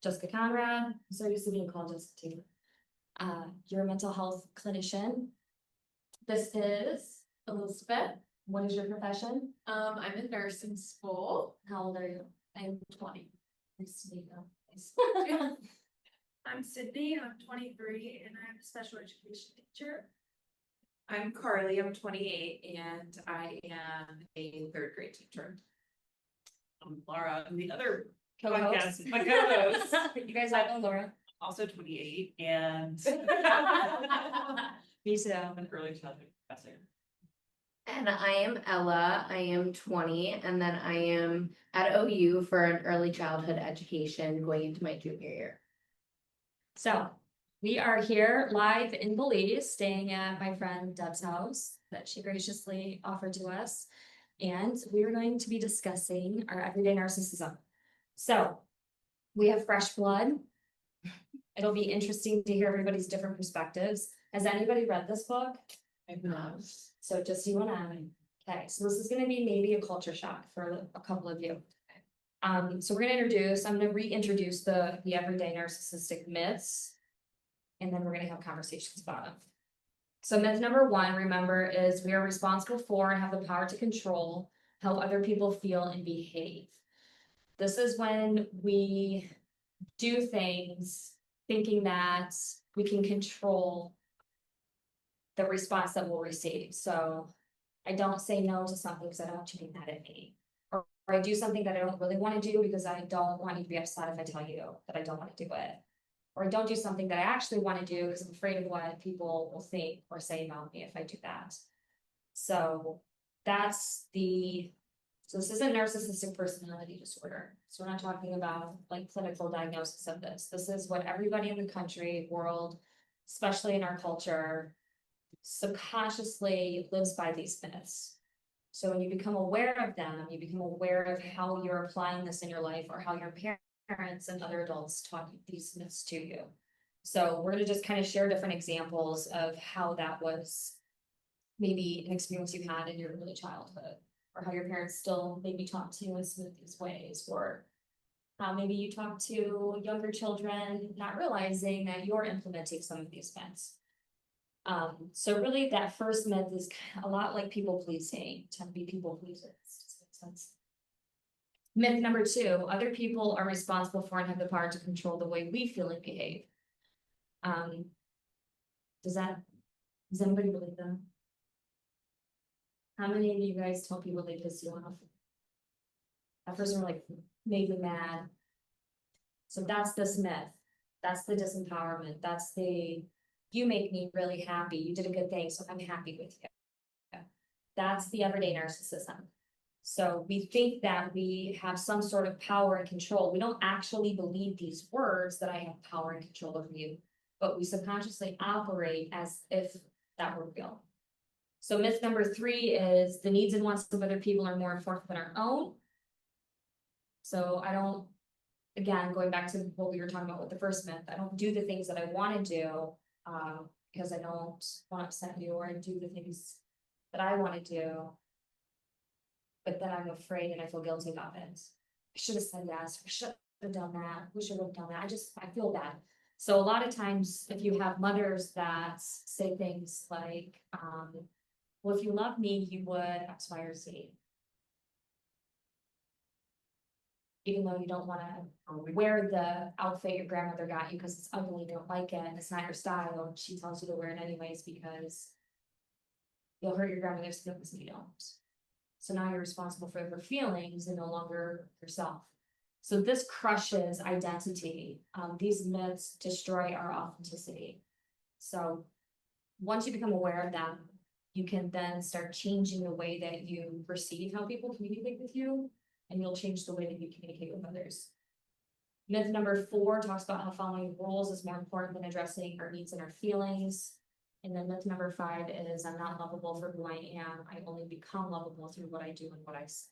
Jessica Conrad, so used to being called Jessica too. You're a mental health clinician. This is Elizabeth. What is your profession? I'm in nursing school. How old are you? I'm 20. Nice to meet you. Nice. I'm Sydney, I'm 23, and I'm a special education teacher. I'm Carly, I'm 28, and I am a third grade teacher. I'm Laura, I'm the other Co-host. podcast, my co-host, You guys all know Laura. also 28, and Me too. I'm an early childhood professor. And I am Ella, I am 20, and then I am at OU for an early childhood education going into my junior year. So we are here live in Belize, staying at my friend Deb's house that she graciously offered to us. And we are going to be discussing our everyday narcissism. So we have fresh blood. It'll be interesting to hear everybody's different perspectives. Has anybody read this book? I've not. So just you and I. Okay, so this is gonna be maybe a culture shock for a couple of you. So we're I'm gonna reintroduce the everyday narcissistic myths. And then we're gonna have conversations about them. So myth number one, remember, is we are responsible for and have the power to control how other people feel and behave. This is when we do things thinking that we can control the response that we'll receive. So I don't say no to something because I don't want you to be mad at me. Or I do something that I don't really want to do because I don't want you to be upset if I tell you that I don't want to do it. Or I don't do something that I actually want to do because I'm afraid of what people will think or say about me if I do that. So this isn't narcissistic personality disorder. So we're not talking about like clinical diagnosis of this. This is what everybody in the country, world, especially in our culture, subconsciously lives by these myths. So when you become aware of them, you become aware of how you're applying this in your life or how your parents and other adults taught these myths to you. So we're going to just kind of share different examples of how that was maybe an experience you had in your early childhood, or how your parents still maybe talk to you in some of these ways, or how maybe you talk to younger children, not realizing that you're implementing some of these myths. So really that first myth is a lot like people pleasing, tend to be people pleasers. Does that make sense? Myth number two, other people are responsible for and have the power to control the way we feel and behave. Does anybody believe that? How many of you guys tell people they piss you off? That person like made me mad. So that's this myth. That's the disempowerment. That's the you make me really happy. You did a good thing, so I'm happy with you. That's the everyday narcissism. So we think that we have some sort of power and control. We don't actually believe these words that I have power and control over you, but we subconsciously operate as if that were real. So myth number three is the needs and wants of other people are more important than our own. So I don't, again, going back to what we were talking about with the first myth, I don't do the things that I want to do because I don't want to upset you, or I do the things that I want to do, but then I'm afraid and I feel guilty about it. I should have said yes, I should have done that, we should have done that. I feel bad. So a lot of times if you have mothers that say things like, well, if you love me, you would X, Y, or Z. Even though you don't want to wear the outfit your grandmother got you because it's ugly, you don't like it, and it's not your style, and she tells you to wear it anyways because you'll hurt your grandmother's feelings and you don't. So now you're responsible for her feelings and no longer yourself. So this crushes identity. These myths destroy our authenticity. So once you become aware of them, you can then start changing the way that you perceive how people communicate with you, and you'll change the way that you communicate with others. Myth number four talks about how following rules is more important than addressing our needs and our feelings. And then myth number five is I'm not lovable for who I am. I only become lovable through what I do and what I say.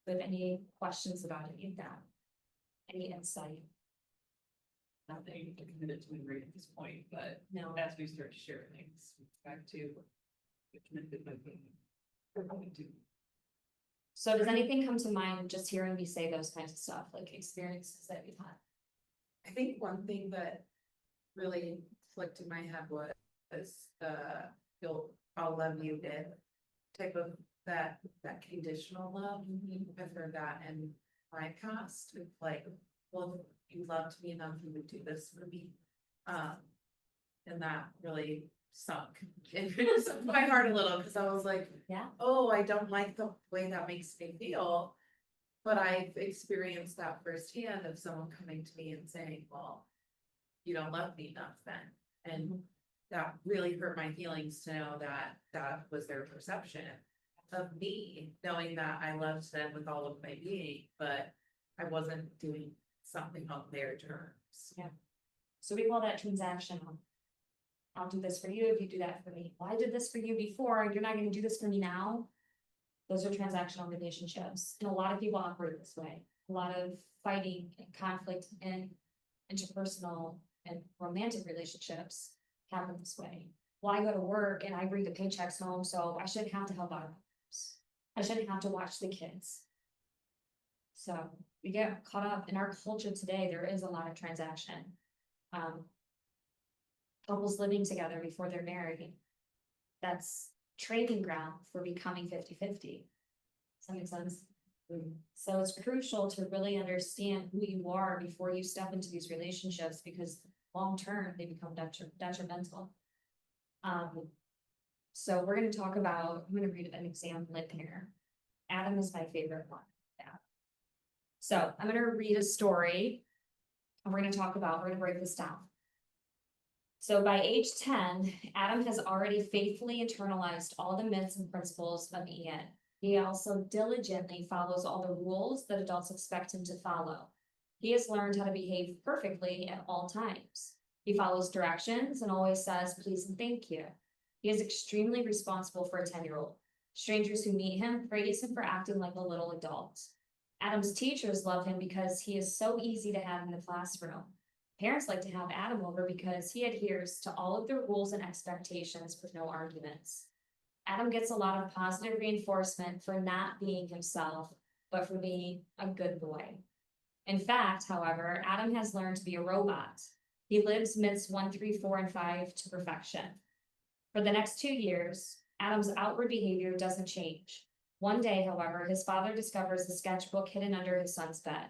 With any questions about any of that? Any insight? Not that you can commit to agree at this point, but No. as we start to share things, back to the committed by being, we're going to. So does anything come to mind just hearing me say those kinds of stuff, like experiences that we've had? I think one thing that really clicked in my head was I'll love you if type of that conditional love. I've heard that in my past, with like, well, if you loved me enough, you would do this for me. And that really sunk into my heart a little, because I was like, Yeah. oh, I don't like the way that makes me feel. But I've experienced that firsthand of someone coming to me and saying, well, you don't love me enough then. And that really hurt my feelings to know that that was their perception of me, knowing that I loved them with all of my being, but I wasn't doing something on their terms. Yeah. So we call that transactional. I'll do this for you if you do that for me. Well, I did this for you before, and you're not gonna do this for me now. Those are transactional relationships, and a lot of people operate this way. A lot of fighting and conflict in interpersonal and romantic relationships happen this way. Well, I go to work and I bring the paychecks home, so I shouldn't have to help out. I shouldn't have to watch the kids. So we get caught up in our culture today. There is a lot of transaction. Couples living together before they're married. That's training ground for becoming 50-50. Does that make sense? So it's crucial to really understand who you are before you step into these relationships, because long-term they become detrimental. So we're gonna talk about, I'm gonna read an example in here. Adam is my favorite one. Yeah. So I'm gonna read a story. And we're gonna break this down. So by age 10, Adam has already faithfully internalized all the myths and principles of Ian. He also diligently follows all the rules that adults expect him to follow. He has learned how to behave perfectly at all times. He follows directions and always says, please and thank you. He is extremely responsible for a 10-year-old. Strangers who meet him praise him for acting like a little adult. Adam's teachers love him because he is so easy to have in the classroom. Parents like to have Adam over because he adheres to all of the rules and expectations with no arguments. Adam gets a lot of positive reinforcement for not being himself, but for being a good boy. In fact, however, Adam has learned to be a robot. He lives myths 1, 3, 4, and 5 to perfection. For the next 2 years, Adam's outward behavior doesn't change. One day, however, his father discovers a sketchbook hidden under his son's bed.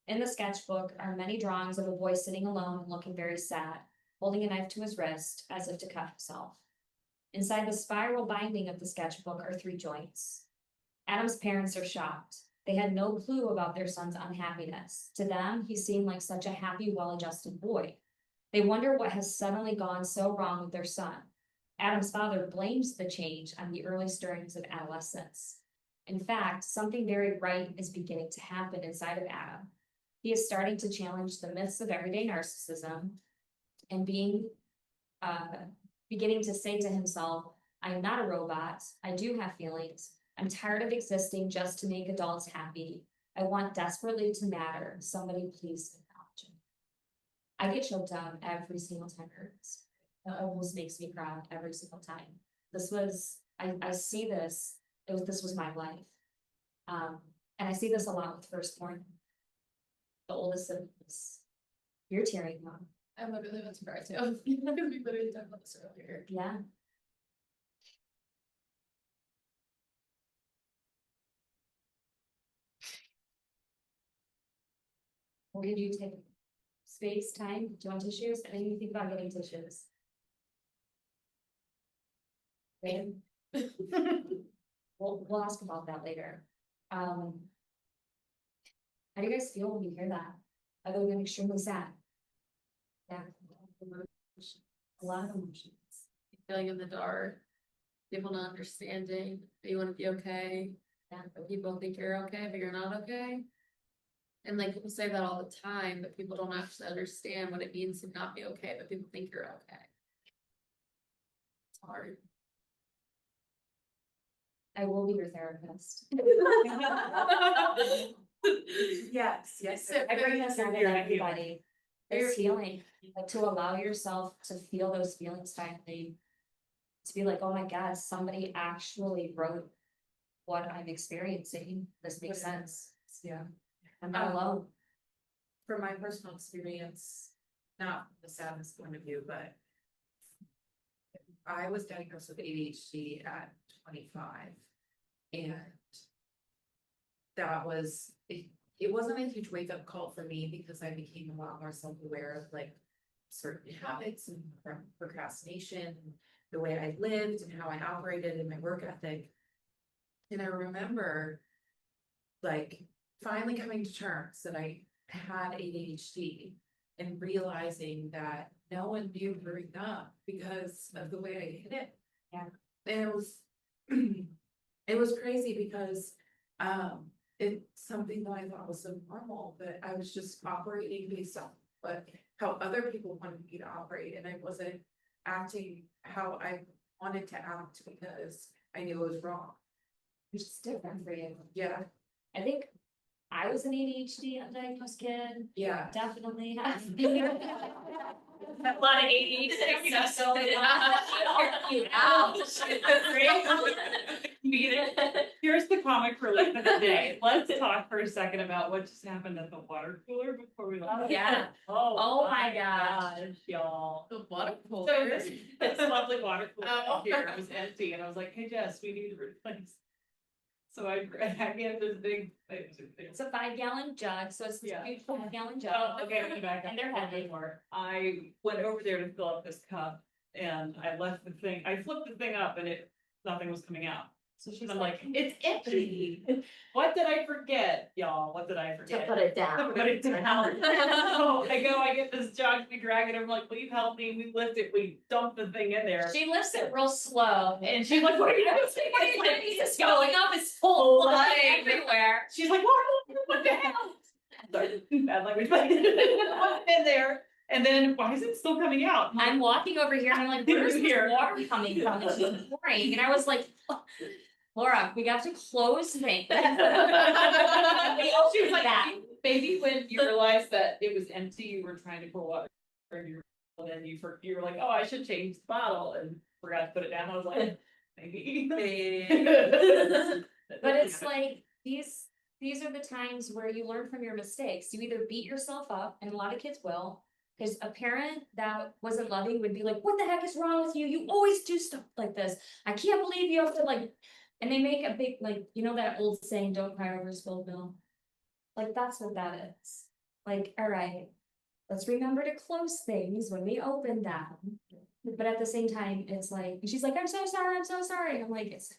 In the sketchbook are many drawings of a boy sitting alone and looking very sad, holding a knife to his wrist as if to cut himself. Inside the spiral binding of the sketchbook are 3 joints. Adam's parents are shocked. They had no clue about their son's unhappiness. To them, he seemed like such a happy, well-adjusted boy. They wonder what has suddenly gone so wrong with their son. Adam's father blames the change on the early stirrings of adolescence. In fact, something very right is beginning to happen inside of Adam. He is starting to challenge the myths of everyday narcissism and beginning to say to himself, I'm not a robot. I do have feelings. I'm tired of existing just to make adults happy. I want desperately to matter. Somebody please acknowledge me. I get choked up every single time I heard this. It almost makes me cry every single time. This was, I see this, this was my life. And I see this a lot with firstborn. The oldest siblings. You're tearing, Mom. I literally went to cry too. We literally talked about this earlier. Yeah. What did you take? Space, time? Do you want tissues? I didn't even think about getting tissues. Babe? We'll ask about that later. How do you guys feel when you hear that? Other than extremely sad? Yeah. A lot of emotions. Feeling in the dark, people not understanding, that you want to be okay. Yeah. But people think you're okay, but you're not okay. And like people say that all the time, but people don't actually understand what it means to not be okay, but people think you're okay. It's hard. I will be your therapist. Yes, yes. I bring this on to everybody. It's healing, like to allow yourself to feel those feelings finally. To be like, oh my God, somebody actually wrote what I'm experiencing. This makes sense. Yeah. I'm not alone. From my personal experience, not the sadness point of view, but I was diagnosed with ADHD at 25. And that was, it wasn't a huge wake up call for me because I became a lot more self-aware of like certain habits and procrastination, the way I lived and how I operated in my work ethic. And I remember like finally coming to terms that I had ADHD and realizing that no one knew growing up because of the way I hid it. Yeah. And it was it was crazy because it's something that I thought was so normal, but I was just operating based on what how other people wanted me to operate, and I wasn't acting how I wanted to act because I knew it was wrong. Which is different for you. Yeah, I think I was an ADHD undiagnosed kid. yeah. Definitely have. A lot of ADHD stuff, so Here's the comic relief of the day. Let's talk for a second about what just happened at the water cooler before we. Oh, yeah. Oh my gosh. Y'all. The water So this lovely water cooler here was empty and I was like, hey Jess, we need to replace. So I get this big. It's a 5-gallon jug, so it's this Yeah. huge 5-gallon jug. Oh, okay, we can back up. And they're heavy. I went over there to fill up this cup and I left the thing, I flipped the thing up and nothing was coming out. So she's And I'm like, it's empty. What did I forget, y'all? What did I To forget? put it To down. put it down. So I get this jug, we drag it, I'm like, will you help me? We lift it, we dump the thing in there. She lifts it real slow. And she's like, what are you doing? It's going up, it's full, Flooding. everywhere. She's like, what the hell? Sorry, bad language, but in there. And then why is it still coming out? I'm walking over here and I'm like, where's this water coming from? And she's pouring, and I was like, Laura, we got to close things. She was like, maybe when you realized that it was empty, you were trying to pour water in your, and then you were like, oh, I should change the bottle and forgot to put it down. I was like, maybe. But it's like, these are the times where you learn from your mistakes. You either beat yourself up, and a lot of kids will, because a parent that wasn't loving would be like, what the heck is wrong with you? You always do stuff like this. I can't believe you have to like, and they make a big, like, you know that old saying, don't cry over spilled milk? Like, that's what that is. Like, all right, let's remember to close things when we open them. But at the same time, it's like, she's like, I'm so sorry, I'm so sorry. And I'm like, it's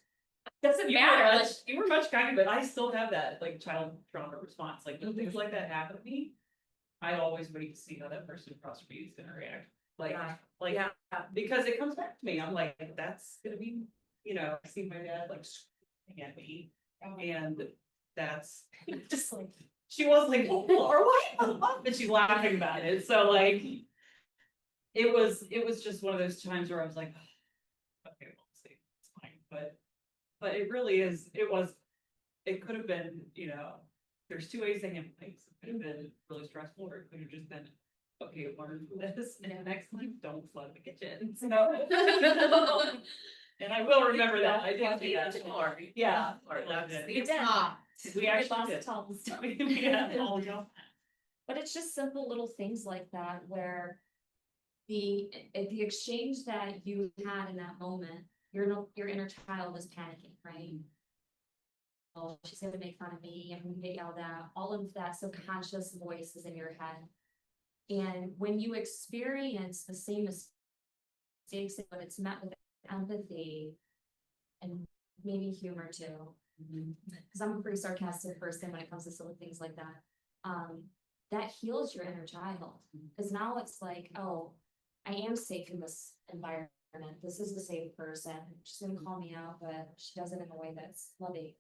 doesn't matter. Like, You were much kinder, but I still have that like child trauma response. Like when things like that happen to me, I always wait to see how that person across from me is gonna react. Yeah. Because it comes back to me. I'm like, that's gonna be, I see my dad like screaming at me, and that's just like, she was like, or what? But she's laughing about it. So like, it was just one of those times where I was like, okay, we'll see, it's fine. But it really is. It could have been, there's two ways to handle things. It could have been really stressful, or it could have just been, okay, learn from this, and next time don't flood the kitchen. So, and I will remember that. I did do that. Yeah. you did. We actually lost did. tons. But it's just simple little things like that where the exchange that you had in that moment, your inner child is panicking, right? Oh, she's gonna make fun of me, I'm gonna get yelled at. All of that subconscious voice is in your head. And when you experience the same mistakes, but it's met with empathy and maybe humor too. Because I'm a pretty sarcastic person when it comes to silly things like that. That heals your inner child. Because now it's like, oh, I am safe in this environment. This is the safe person. She's gonna call me out, but she does it in a way that's loving.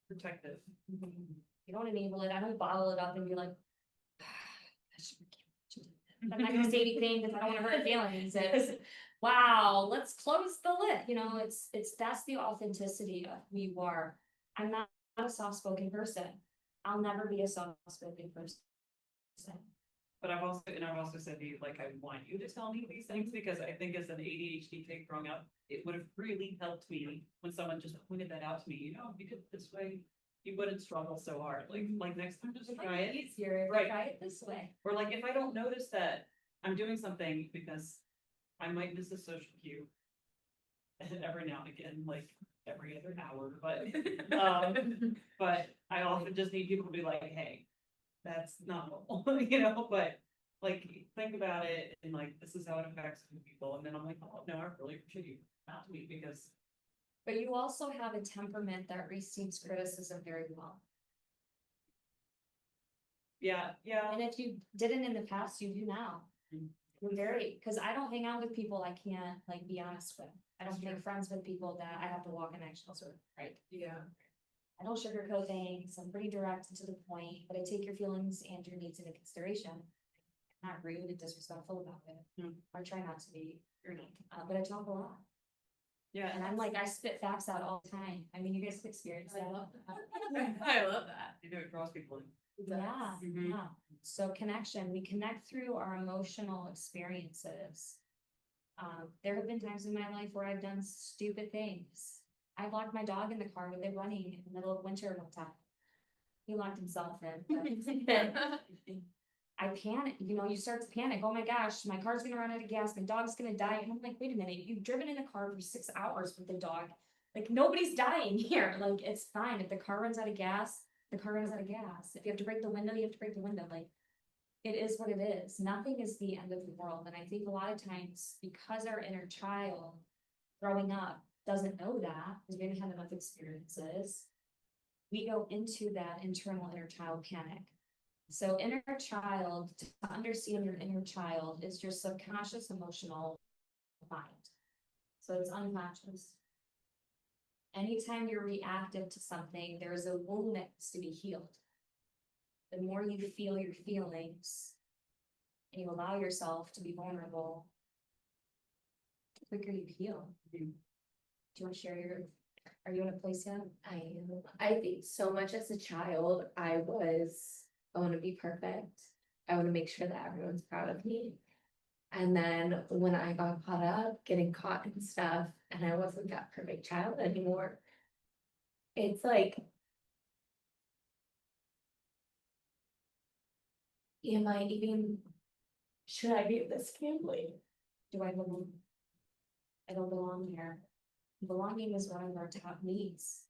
Protective. You don't enable it. I don't bottle it up and be like, I'm not gonna say anything because I don't want to hurt feelings. It's, wow, let's close the lid. That's the authenticity of who you are. I'm not a soft-spoken person. I'll never be a soft-spoken person. But I've also said to you, like, I want you to tell me these things because I think as an ADHD kid growing up, it would have really helped me when someone just pointed that out to me, you know, if you did it this way, you wouldn't struggle so hard, like next time, just try it. Easier, if Right. I try it this way. Or like, if I don't notice that I'm doing something because I might miss a social cue. Every now and again, like every other hour, but I often just need people to be like, hey, that's not normal, you know, but like, think about it and like, this is how it affects people, and then I'm like, oh, no, I really appreciate you not to me because. But you also have a temperament that receives criticism very well. Yeah, And if you didn't in the past, you do now. Mm. You're very, cause I don't hang out with people I can't like be honest with. I don't make friends with people that I have to walk in eggshells with, right? Yeah. I don't sugarcoat things, I'm pretty direct and to the point, but I take your feelings and your needs into consideration. I'm not rude and disrespectful about it. Hmm. I try not to be, but I talk a lot. yeah, And I'm like, I spit facts out all the time. I mean, you guys have experienced that. I love that. you do it across people. Yeah, Mhm. yeah. So connection, we connect through our emotional experiences. There have been times in my life where I've done stupid things. I locked my dog in the car with it running in the middle of winter one time. He locked himself in. but I panic, you know, you start to panic. Oh my gosh, my car's gonna run out of gas, my dog's gonna die. And I'm like, wait a minute, you've driven in a car for 6 hours with the dog. Like, nobody's dying here. Like, it's fine. If the car runs out of gas, the car runs out of gas. If you have to break the window, you have to break the window. Like, it is what it is. Nothing is the end of the world. And I think a lot of times, because our inner child growing up doesn't know that, because we haven't had enough experiences, we go into that internal inner child panic. So inner child, to understand your inner child is your subconscious emotional mind. So it's unconscious. Anytime you're reactive to something, there is a wound that needs to be healed. The more you feel your feelings and you allow yourself to be vulnerable, the quicker you heal. Do you want to share are you in a place yet? I am. I think so much as a child, I want to be perfect. I want to make sure that everyone's proud of me. And then when I got caught up, getting caught in stuff, and I wasn't that perfect child anymore, it's like, should I be in this family? Do I belong? I don't belong here. Belonging is one of our top needs.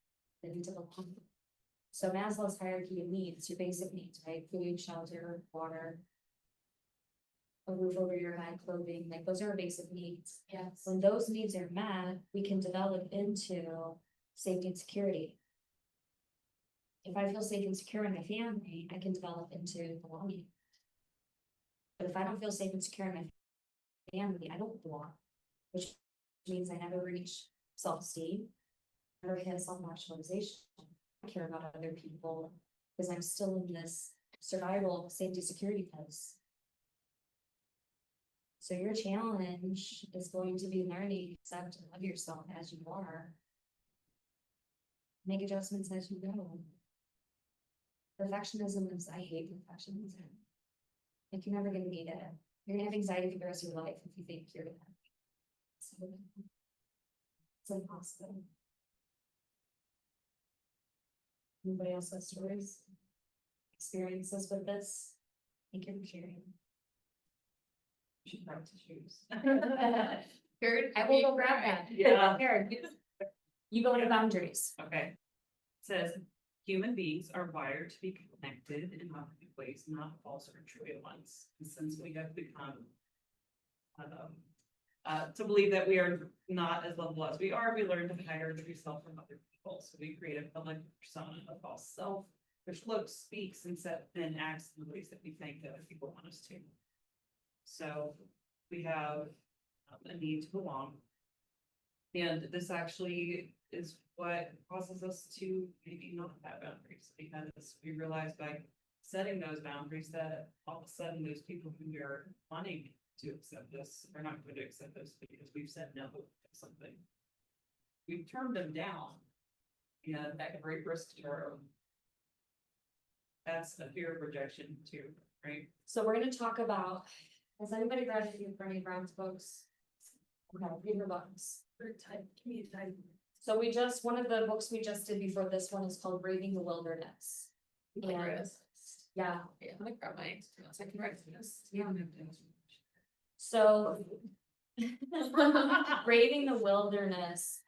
That need to belong. So Maslow's hierarchy of needs, your basic needs, right? Food, shelter, water. A roof over your head, clothing, like those are our basic needs. Yes. When those needs are met, we can develop into safety and security. If I feel safe and secure in my family, I can develop into belonging. But if I don't feel safe and secure in my family, I don't belong, which means I never reach self-esteem, never hit self-actualization. I care about other people because I'm still in this survival, safety, security place. So your challenge is going to be learning, accept, and love yourself as you are. Make adjustments as you go. Perfectionism is, I hate perfectionism. Like, you're never gonna need it. You're gonna have anxiety for the rest of your life if you think you're gonna. So, it's impossible. Anybody else have stories? Experiences with this? Thank you for sharing. You should practice shoes. I will go grab that. Yeah. Here, you go into boundaries. Okay. It says, human beings are wired to be connected in authentic ways, not false or trivial ones. And since we have become to believe that we are not as lovable as we are, we learn to hide ourselves from other people. So we create a public persona of false self, which looks, speaks, and acts in the ways that we think that other people want us to. So we have a need to belong. And this actually is what causes us to maybe not have boundaries, because we realize by setting those boundaries that all of a sudden those people who are wanting to accept us are not going to accept us because we've said no to something. We've turned them down, and that can break risk to our own. That's a fear of rejection too. Right. So we're gonna talk about, has anybody read any of Bernie Brown's books? Okay, read her books. So we just, one of the books we just did before this one is called Braving the Wilderness. Like, And, Rose. yeah, Yeah, I like grab mine, so I can write this. so. Braving the Wilderness,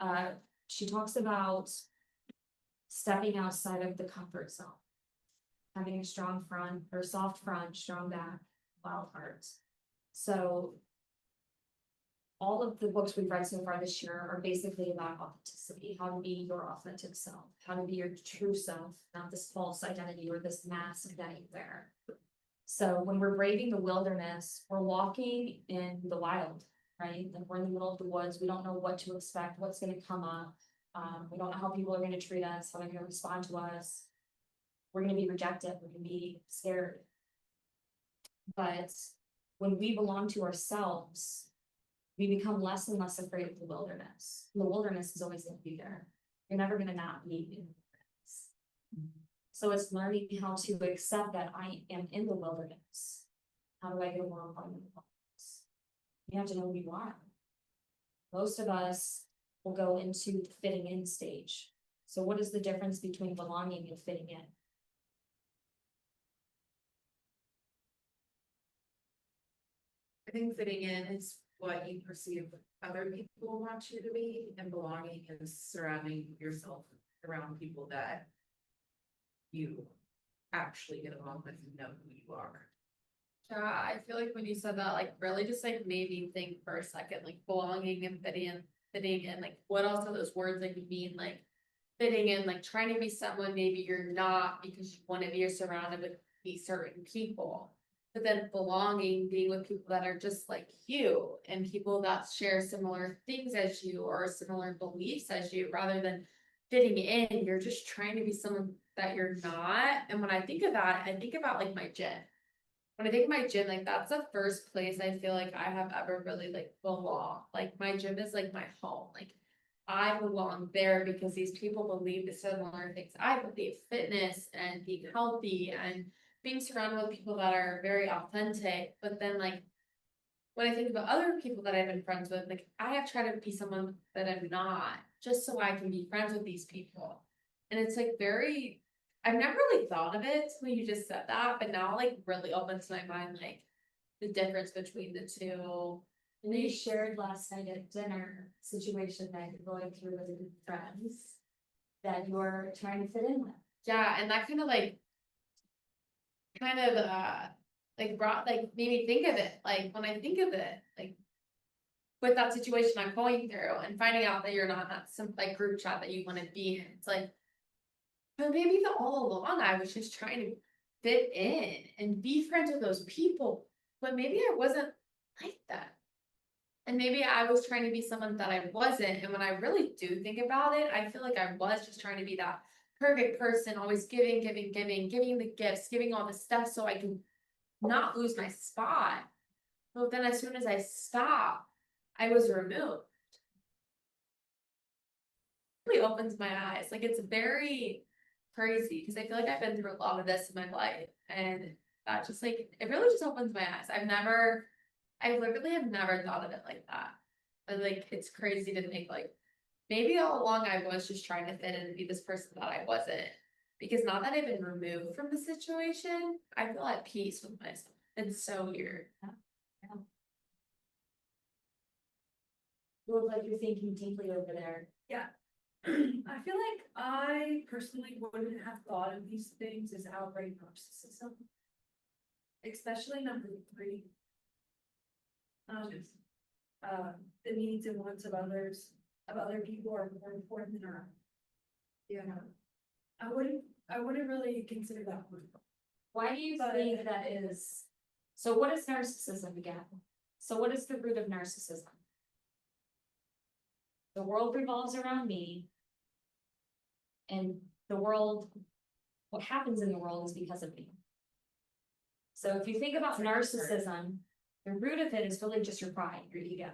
she talks about stepping outside of the comfort zone. Having a strong front or soft front, strong back, wild heart. So. All of the books we've read so far this year are basically about authenticity, how to be your authentic self, how to be your true self, not this false identity or this mask that you wear. So when we're braving the wilderness, we're walking in the wild, right? Like we're in the middle of the woods, we don't know what to expect, what's gonna come up. We don't know how people are gonna treat us, how they're gonna respond to us. We're gonna be rejected, we're gonna be scared. But when we belong to ourselves, we become less and less afraid of the wilderness. The wilderness is always gonna be there. You're never gonna not be in the wilderness. So it's learning how to accept that I am in the wilderness. How do I get along in the wilderness? You have to know who you are. Most of us will go into the fitting in stage. So what is the difference between belonging and fitting in? I think fitting in is what you perceive other people want you to be, and belonging is surrounding yourself around people that you actually get along with and know who you are. Yeah, I feel like when you said that, like really just like made me think for a second, like belonging and fitting in, like what else are those words like mean, like fitting in, like trying to be someone maybe you're not because you want to be surrounded with these certain people. But then belonging, being with people that are just like you and people that share similar things as you or similar beliefs as you, rather than fitting in, you're just trying to be someone that you're not. And when I think of that, I think about like my gym. When I think of my gym, like that's the first place I feel like I have ever really like belong. Like my gym is like my home. Like I belong there because these people believe the similar things. I believe fitness and being healthy and being surrounded with people that are very authentic. But then like when I think about other people that I've been friends with, like I have tried to be someone that I'm not, just so I can be friends with these people. And it's like very, I've never really thought of it when you just said that, but now like really opens my mind, like the difference between the two. And you shared last night at dinner situation that you're going through with your friends that you're trying to fit in with. Yeah, and that kind of like brought like made me think of it. Like when I think of it, like with that situation I'm going through and finding out that you're not in that some like group chat that you want to be in. It's like, but maybe all along I was just trying to fit in and be friends with those people. But maybe I wasn't like that. And maybe I was trying to be someone that I wasn't. And when I really do think about it, I feel like I was just trying to be that perfect person, always giving the gifts, giving all the stuff so I can not lose my spot. But then as soon as I stopped, I was removed. It really opens my eyes. Like it's very crazy because I feel like I've been through a lot of this in my life. And that just like it really just opens my eyes. I literally have never thought of it like that. But like it's crazy to think like maybe all along I was just trying to fit in and be this person that I wasn't. Because now that I've been removed from the situation, I feel at peace with myself. It's so weird. You look like you're thinking deeply over there. I feel like I personally wouldn't have thought of these things as outright narcissism. Especially number 3. The needs and wants of others, of other people are more important than our own. Yeah. I wouldn't really consider that one. Why do you think that is? So what is narcissism again? So what is the root of narcissism? The world revolves around me. And the world, what happens in the world is because of me. So if you think about narcissism, the root of it is really just your pride, your ego.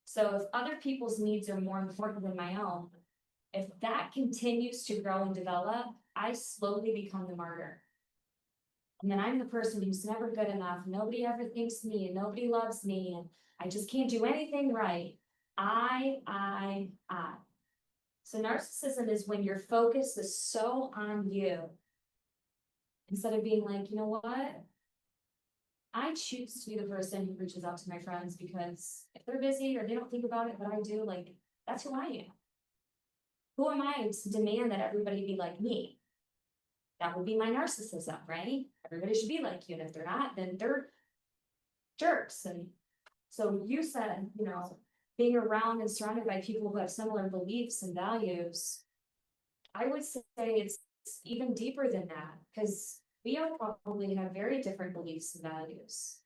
So if other people's needs are more important than my own, if that continues to grow and develop, I slowly become the martyr. And then I'm the person who's never good enough, nobody ever thinks me, and nobody loves me, and I just can't do anything right. I. So narcissism is when your focus is so on you. Instead of being like, you know what? I choose to be the person who reaches out to my friends because if they're busy or they don't think about it, but I do, like, that's who I am. Who am I to demand that everybody be like me? That would be my narcissism, right? Everybody should be like you, and if they're not, then they're jerks. And so you said, you know, being around and surrounded by people who have similar beliefs and values, I would say it's even deeper than that, because we all probably have very different beliefs and values.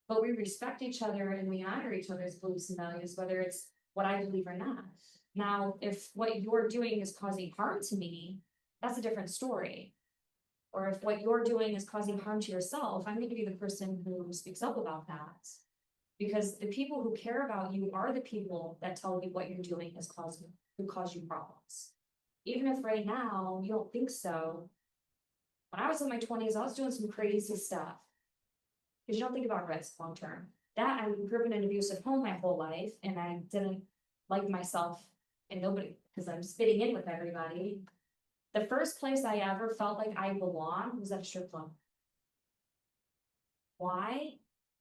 But we respect each other and we honor each other's beliefs and values, whether it's what I believe or not. Now, if what you're doing is causing harm to me, that's a different story. Or if what you're doing is causing harm to yourself, I'm going to be the person who speaks up about that. Because the people who care about you are the people that tell you what you're doing is causing, who cause you problems. Even if right now you don't think so. When I was in my 20s, I was doing some crazy stuff. Because you don't think about risk long term. That I grew up in an abusive home my whole life, and I didn't like myself and nobody, because I'm spitting in with everybody. The first place I ever felt like I belonged was at a strip club. Why?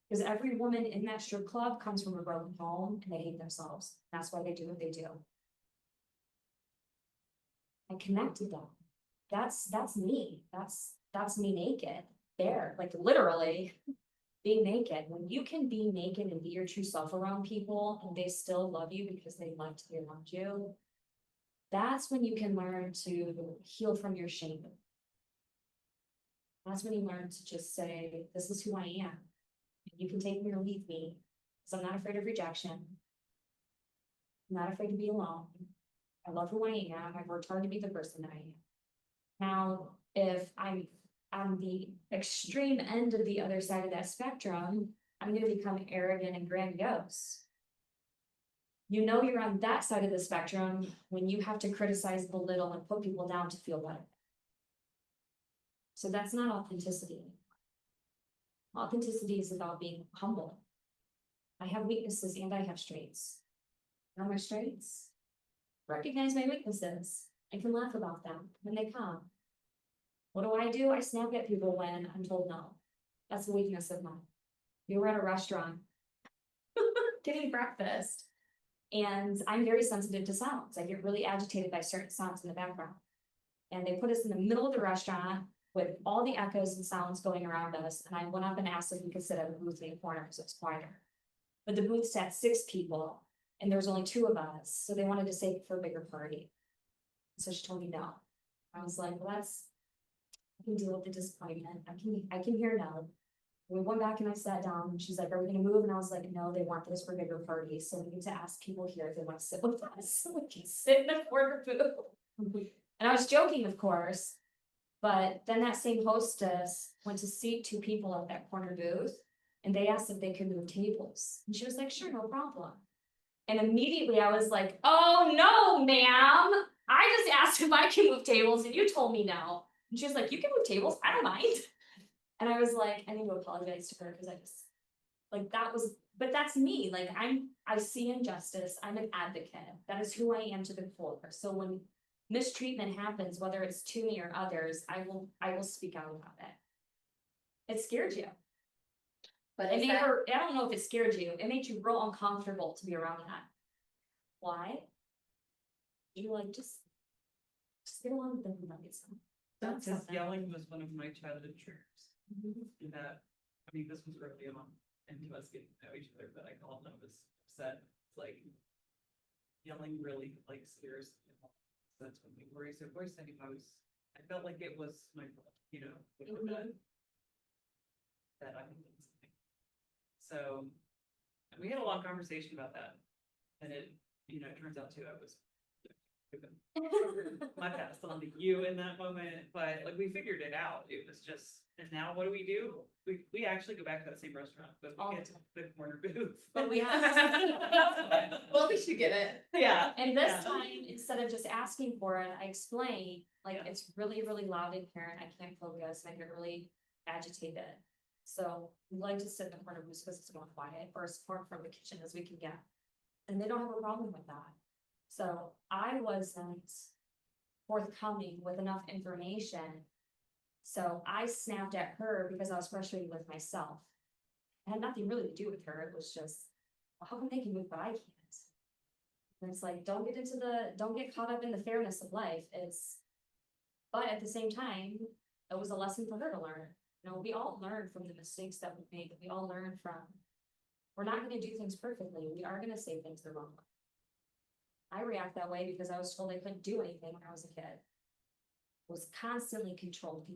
Because every woman in that strip club comes from a broken home and they hate themselves. That's why they do what they do. I connected them. That's me. That's me naked. There, like literally being naked. When you can be naked and be your true self around people and they still love you because they love to be around you, that's when you can learn to heal from your shame. That's when you learn to just say, this is who I am. You can take me or leave me, because I'm not afraid of rejection. I'm not afraid to be alone. I love who I am. I've worked hard to be the person that I am. Now, if I'm on the extreme end of the other side of that spectrum, I'm going to become arrogant and grandiose. You know you're on that side of the spectrum when you have to criticize, belittle, and put people down to feel better. So that's not authenticity. Authenticity is about being humble. I have weaknesses and I have strengths. What are my strengths? Recognize my weaknesses. I can laugh about them when they come. What do? I snap at people when I'm told no. That's a weakness of mine. You were at a restaurant getting breakfast, and I'm very sensitive to sounds. I get really agitated by certain sounds in the background. And they put us in the middle of the restaurant with all the echoes and sounds going around us. And I went up and asked if we could sit at a booth in the corner because it was quieter. But the booth sat 6 people and there was only 2 of us. So they wanted to save it for a bigger party. So she told me no. I was like, well, I can deal with the disappointment. I can hear no. We went back and I sat down and she's like, are we gonna move? And I was like, no, they want this for bigger parties. So we need to ask people here if they want to sit with us. So we can sit in the corner booth. And I was joking, of course. But then that same hostess went to seat 2 people at that corner booth and they asked if they could move tables. And she was like, sure, no problem. And immediately I was like, oh no, ma'am. I just asked if I can move tables and you told me no. And she was like, you can move tables, I don't mind. And I was like, I need to apologize to her because I just, like, but that's me. Like, I see injustice. I'm an advocate. That is who I am to the core. So when mistreatment happens, whether it's to me or others, I will speak out about it. It scared you. But I is that, don't know if it scared you. It made you real uncomfortable to be around that. Why? You're like, just get along with everybody. That's his yelling was one of my childhood triggers. In that, I mean, this was early on into us getting to know each other, but I called him, I was upset. It's like yelling really like scares me. That's when we were so voice setting. I felt like it was my, you know, that I did something. So we had a long conversation about that. And it, you know, it turns out too, I was my past on to you in that moment, but like we figured it out. It was just, and now what do? We actually go back to that same restaurant, but we get to the corner booth. But we have. well, we should get it. Yeah. And this time, instead of just asking for it, I explain, like, it's really, really loud in here and I can't focus and I get really agitated. So we like to sit in the corner just because it's more quiet, or as far from the kitchen as we can get. And they don't have a problem with that. So I wasn't forthcoming with enough information. So I snapped at her because I was frustrated with myself. It had nothing really to do with her, it was just, well, how come they can move but I can't? And it's like, don't get caught up in the fairness of life, but at the same time, it was a lesson for her to learn. You know, we all learn from the mistakes that we make, we all learn from, we're not gonna do things perfectly, we are gonna say things the wrong way. I react that way because I was told I couldn't do anything when I was a kid. Was constantly controlled.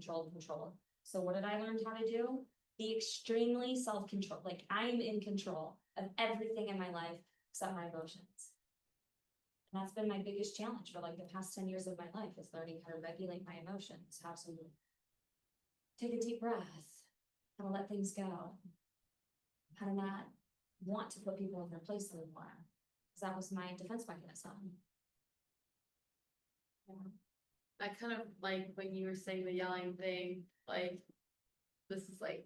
So what did I learn how to do? Be extremely self-controlled, like I'm in control of everything in my life except my emotions. And that's been my biggest challenge for like the past 10 years of my life, is learning how to regulate my emotions, how to take a deep breath, how to let things go, how to not want to put people in their place anymore. Because that was my defense mechanism. Yeah. I kind of like when you were saying the yelling thing, like, this is like,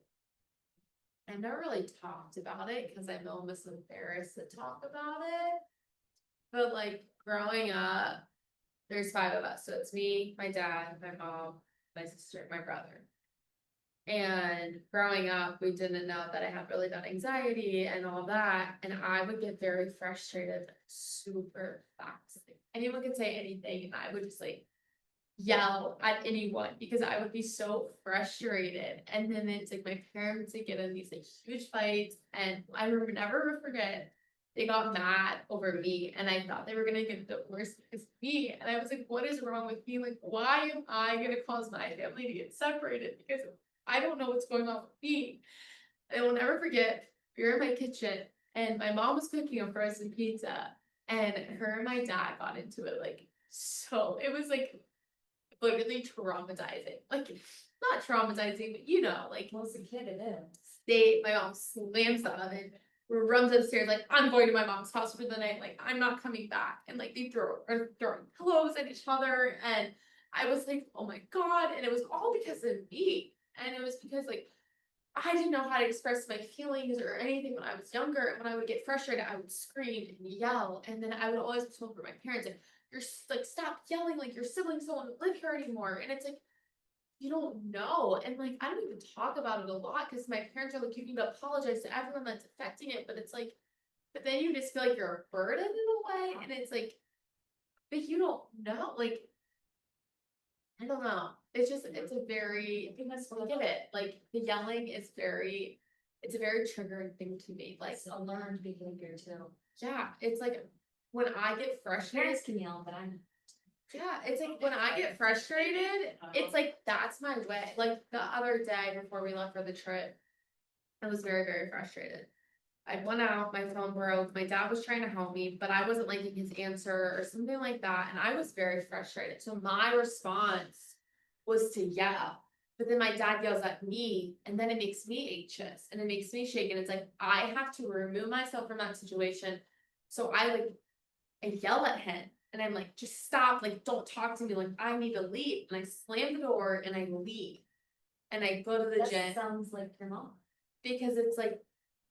I've never really talked about it because I'm almost embarrassed to talk about it. But like growing up, there's 5 of us. So it's me, my dad, my mom, my sister, my brother. And growing up, we didn't know that I had really bad anxiety and all that. And I would get very frustrated super fast. Anyone could say anything, and I would just like yell at anyone because I would be so frustrated. And then it's like my parents would get in these like huge fights, and I will never forget. They got mad over me, and I thought they were gonna get divorced because of me. And I was like, what is wrong with me? Like, why am I gonna cause my family to get separated? Because I don't know what's going on with me. I will never forget, we were in my kitchen, and my mom was cooking a frozen pizza, and her and my dad got into it. Like, so it was like literally traumatizing. Like, not traumatizing, but you know, like, Well, as a kid, it is. my mom slams the oven, runs upstairs, like, I'm going to my mom's house for the night, like, I'm not coming back. And like, they are throwing pillows at each other. And I was like, oh my God. And it was all because of me. And it was because like, I didn't know how to express my feelings or anything when I was younger. And when I would get frustrated, I would scream and yell. And then I would always be told for my parents, like, you're like, stop yelling, like your siblings don't live here anymore. And it's like, you don't know. And like, I don't even talk about it a lot because my parents are like, you need to apologize to everyone that's affecting it. But it's like, but then you just feel like you're a burden in a way. And it's like, but you don't know. Like, I don't know. It's just, it's a very, I think that's what I get it. Like, the yelling is very, it's a very triggering thing to me. Like, It's a learned behavior too. yeah, it's like when I get frustrated. Parents can yell, but I'm. Yeah, it's like when I get frustrated, it's like that's my way. Like the other day before we left for the trip, I was very frustrated. I went out, my phone broke, my dad was trying to help me, but I wasn't liking his answer or something like that, and I was very frustrated. So my response was to yell. But then my dad yells at me, and then it makes me anxious and it makes me shake. And it's like I have to remove myself from that situation. So I yell at him. And I'm like, just stop, like, don't talk to me, like, I need to leave. And I slam the door and I leave. And I go to the gym. That sounds like your mom. Because it's like,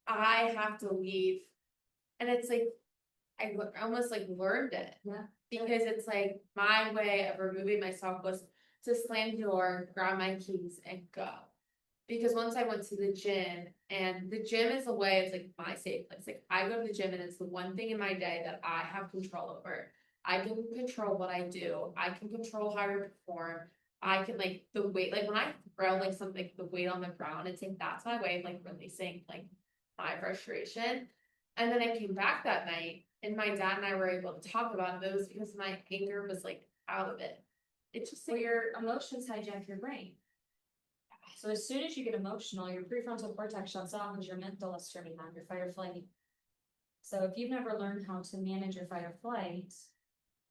I have to leave. And it's like, I almost like learned it. Yeah. Because it's like, my way of removing myself was to slam the door, grab my keys, and go. Because once I went to the gym, and the gym is a way, it's like my safe place. Like, I go to the gym and it's the one thing in my day that I have control over. I can control what I do. I can control how I perform. I can like the weight, like when I throw like something, the weight on the ground, it's like that's my way of like releasing like my frustration. And then I came back that night, and my dad and I were able to talk about it. It was because my anger was like out of it. It's just So like, your emotions hijack your brain. So as soon as you get emotional, your prefrontal cortex shuts off and your mental is turning on, your fight or flight. So if you've never learned how to manage your fight or flight,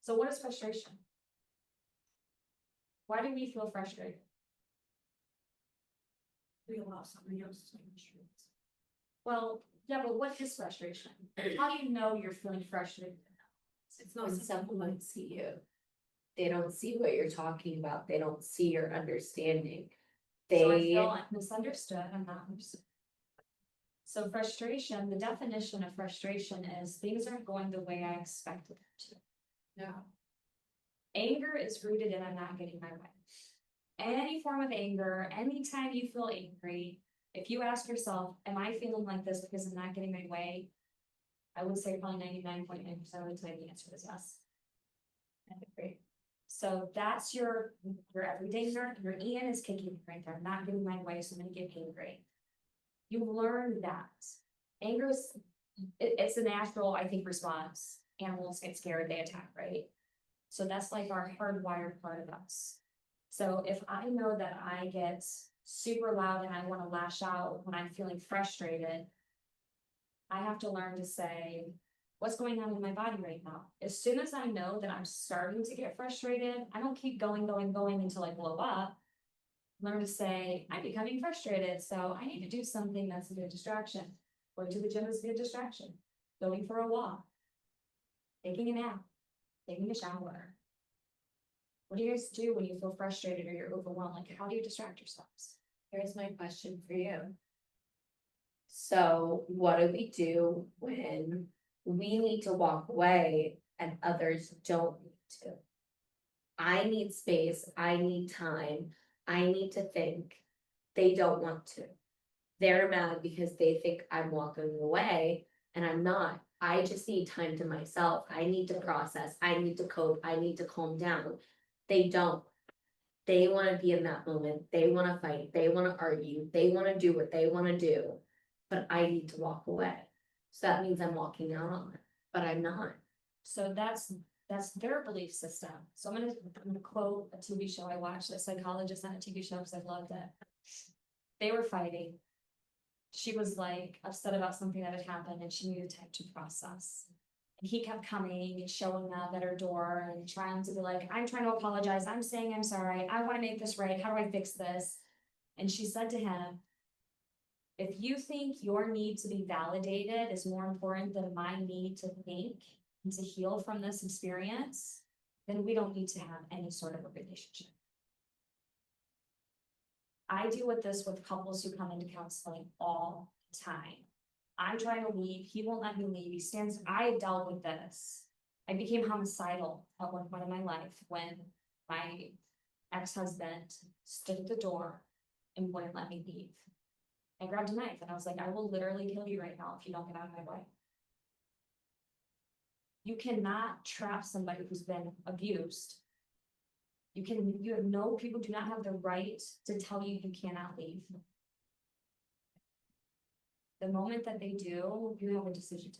so what is frustration? Why do we feel frustrated? We allow somebody else to make sure. Well, yeah, but what is frustration? How do you know you're feeling frustrated? It's not When something someone like, see you, they don't see what you're talking about, they don't see your understanding. So I they, feel misunderstood, I'm not understood. So frustration, the definition of frustration is things aren't going the way I expected them to. Yeah. Anger is rooted in I'm not getting my way. Any form of anger, anytime you feel angry, if you ask yourself, am I feeling like this because I'm not getting my way? I would say probably 99.9% of the time the answer is yes. I agree. So that's your everyday nerve, your Ian is kicking right there, I'm not getting my way, so I'm gonna get angry. You learn that. Anger is, it's a natural, I think, response. Animals get scared, they attack, right? So that's like our hardwired part of us. So if I know that I get super loud and I wanna lash out when I'm feeling frustrated, I have to learn to say, what's going on in my body right now? As soon as I know that I'm starting to get frustrated, I don't keep going until I blow up. Learn to say, I'm becoming frustrated, so I need to do something that's a good distraction. Going to the gym is a good distraction. Going for a walk. Taking a nap. Taking a shower. What do you guys do when you feel frustrated or you're overwhelmed? Like, how do you distract yourselves? here's my question for you. So what do we do when we need to walk away and others don't need to? I need space, I need time, I need to think. They don't want to. They're mad because they think I'm walking away and I'm not. I just need time to myself. I need to process, I need to cope, I need to calm down. They don't. They wanna be in that moment, they wanna fight, they wanna argue, they wanna do what they wanna do. But I need to walk away. So that means I'm walking out on it, but I'm not. So that's their belief system. So I'm gonna quote a TV show I watched, a psychologist on a TV show because I loved it. They were fighting. She was like upset about something that had happened and she needed time to process. And he kept coming and showing up at her door and trying to be like, I'm trying to apologize, I'm saying I'm sorry, I wanna make this right, how do I fix this? And she said to him, if you think your need to be validated is more important than my need to think and to heal from this experience, then we don't need to have any sort of a relationship. I deal with this with couples who come into counseling all the time. I'm trying to leave, he won't let me leave, I dealt with this. I became homicidal at one point in my life when my ex-husband stood at the door and wouldn't let me leave. I grabbed a knife and I was like, I will literally kill you right now if you don't get out of my way. You cannot trap somebody who's been abused. People do not have the right to tell you you cannot leave. The moment that they do, you have a decision to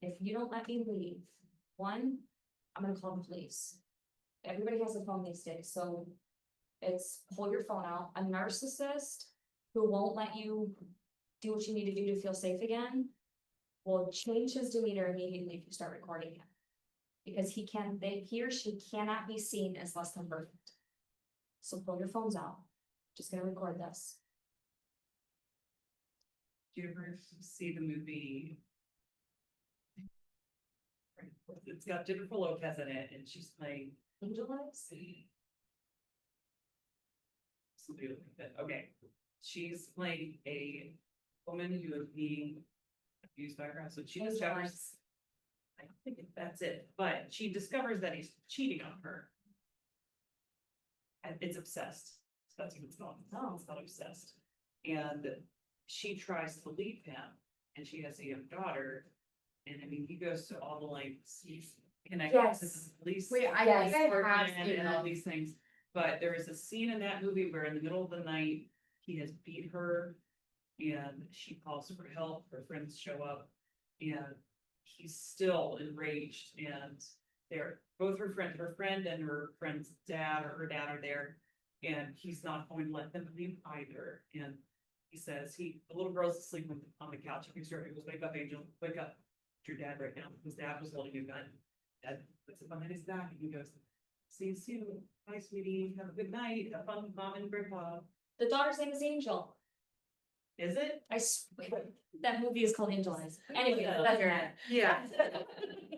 make. If you don't let me leave, one, I'm gonna call the police. Everybody has a phone these days, so it's pull your phone out. A narcissist who won't let you do what you need to do to feel safe again will change his demeanor immediately if you start recording him. Because he or she cannot be seen as less than perfect. So pull your phones out. Just gonna record this. Do you ever see the movie? It's got Jennifer Lopez in it and she's playing. Angel Eyes? Somebody like that, okay. She's playing a woman who is being abused by her husband. She Angel discovers, Eyes. I don't think that's it, but she discovers that he's cheating on her. And it's obsessed. That's what it's called. Oh. It's not obsessed. And she tries to leave him and she has a young daughter. And I mean, he goes to all the lengths, he's connected to the Yes. police. Wait, I Yes. think I have department seen and all that. these things. But there is a scene in that movie where in the middle of the night, he has beat her. And she calls for help, her friends show up. And he's still enraged and they're both her friend and her friend's dad or her dad are there. And he's not going to let them leave either. And he says, the little girl's asleep on the couch. He picks her up, he goes, wake up, Angel, wake up. It's your dad right now. His dad was holding a gun. Dad puts it behind his back and he goes, see you soon. Bye, sweetie. Have a good night. Have fun with mom and grandpa. The daughter's name is Angel. Is it? I swear, that movie is called Angel Eyes. Anyway, Yeah. that's right. Yeah.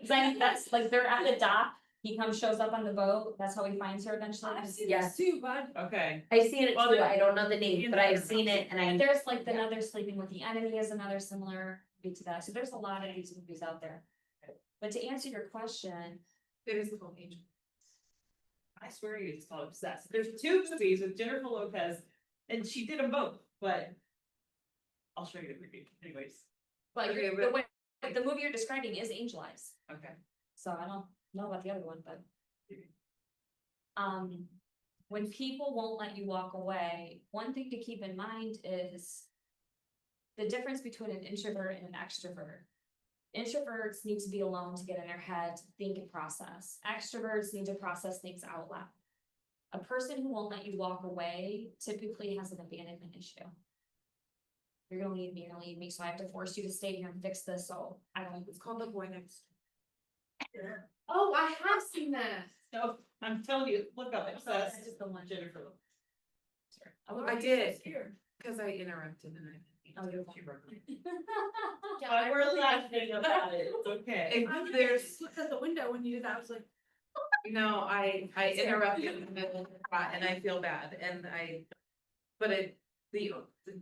Cause I think that's like, they're at the dock He comes, shows up on the boat, that's how he finds her eventually. I've seen Yes. this too, bud. Okay, I've seen it Well, too, there- I don't know the name, but I've seen it and I. There's like another Sleeping with the Enemy is another similar movie to that, so there's a lot of these movies out there. But to answer your question, It is called Angel. I swear you it's called Obsessed. There's 2 movies with Jennifer Lopez, and she did them both, but. I'll show you the movie anyways. but Okay, the way, the movie you're describing is Angel Eyes, Okay. so I don't know about the other one, but. When people won't let you walk away, one thing to keep in mind is. The difference between an introvert and an extrovert. Introverts need to be alone to get in their head, think and process. Extroverts need to process things out loud. A person who won't let you walk away typically has an abandonment issue. You're gonna leave me, so I have to force you to stay here and fix this, so I don't. It's called The Boy Next. Oh, I have seen that. No, I'm telling you, look up That's Obsessed. just the one. Jennifer Lopez. I did, cause I interrupted and I. Oh, you're She broke it. But we're laughing about it, it's okay. If there's, Looked at the window when you did that, I was like, no, I interrupted in the middle of the thought and I feel bad and but the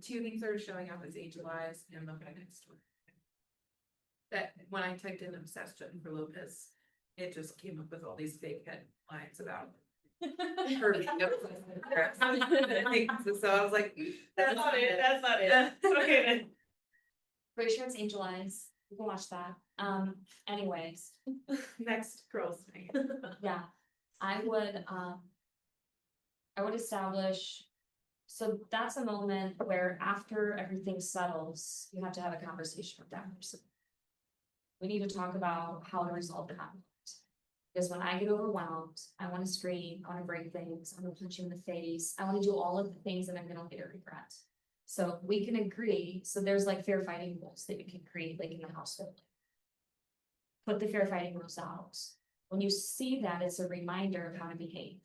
2 things that are showing up is Angel Eyes and The Boy Next Door. That, when I typed in obsessed Jennifer Lopez, it just came up with all these fake headlines about her being obsessed. So I was like, That's not it, that's not it. Okay then. Pretty sure it's Angel Eyes, you can watch that, anyways, Next girls' night. yeah, I would establish. So that's a moment where after everything settles, you have to have a conversation with that person. We need to talk about how to resolve the conflict. Because when I get overwhelmed, I wanna scream, I wanna break things, I wanna punch you in the face, I wanna do all of the things that I'm gonna later regret. So we can agree, so there's like fair fighting rules that you can create like in the household. Put the fair fighting rules out. When you see that, it's a reminder of how to behave.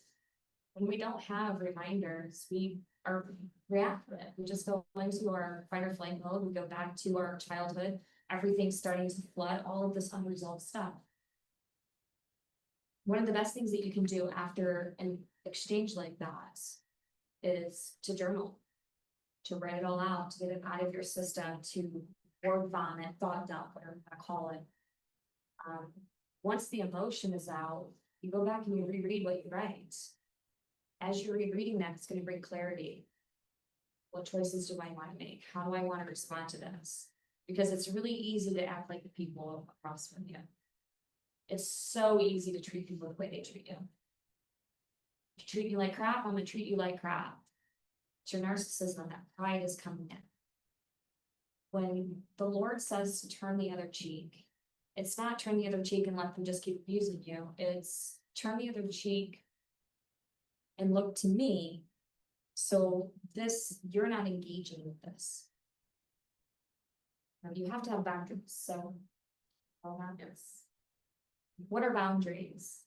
When we don't have reminders, we are reactive. We just go into our fight or flight mode, we go back to our childhood, everything's starting to flood, all of this unresolved stuff. One of the best things that you can do after an exchange like that is to journal. To write it all out, to get it out of your system, to word vomit, thought dump, whatever you wanna call it. Once the emotion is out, you go back and you reread what you write. As you're rereading that, it's gonna bring clarity. What choices do I wanna make? How do I wanna respond to this? Because it's really easy to act like the people across from you. It's so easy to treat people the way they treat you. If you treat me like crap, I'm gonna treat you like crap. It's your narcissism, that pride is coming in. When the Lord says to turn the other cheek, it's not turn the other cheek and let them just keep abusing you. It's turn the other cheek and look to me. So this, you're not engaging with this. Now, you have to have boundaries, so. All that is. What are boundaries?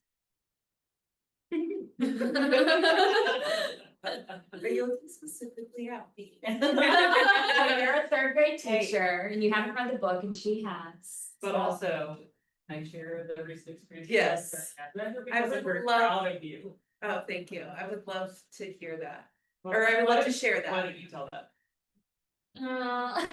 Are you looking specifically at me? You're a 3rd grade teacher and you haven't read the book and she has. But so- also, I share the recent experience. Yes. I would We're love- proud of you. Oh, thank you. I would love to hear that. Or I would love to share that. Why don't you tell that? Uh,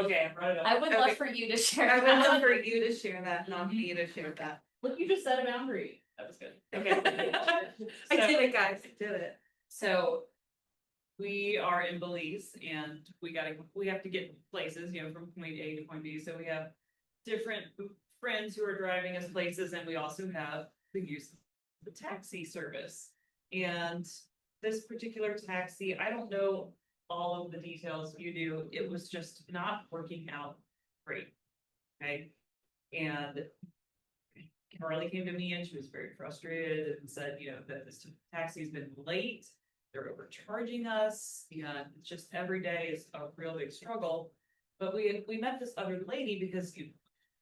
Okay, I brought it up. I would love Okay. for you to share. I would that. love for you to share that, not me to share that. Look, you just set a boundary. That was good. Okay. I So- did it, guys. I did it. So. We are in Belize and we have to get places, from point A to point B, so we have. Different friends who are driving us places and we also have the use of the taxi service. And this particular taxi, I don't know all of the details, you do, it was just not working out great. Okay, and. Carly came to me and she was very frustrated and said, that this taxi's been late, they're overcharging us, and it's just every day is a real big struggle. But we met this other lady because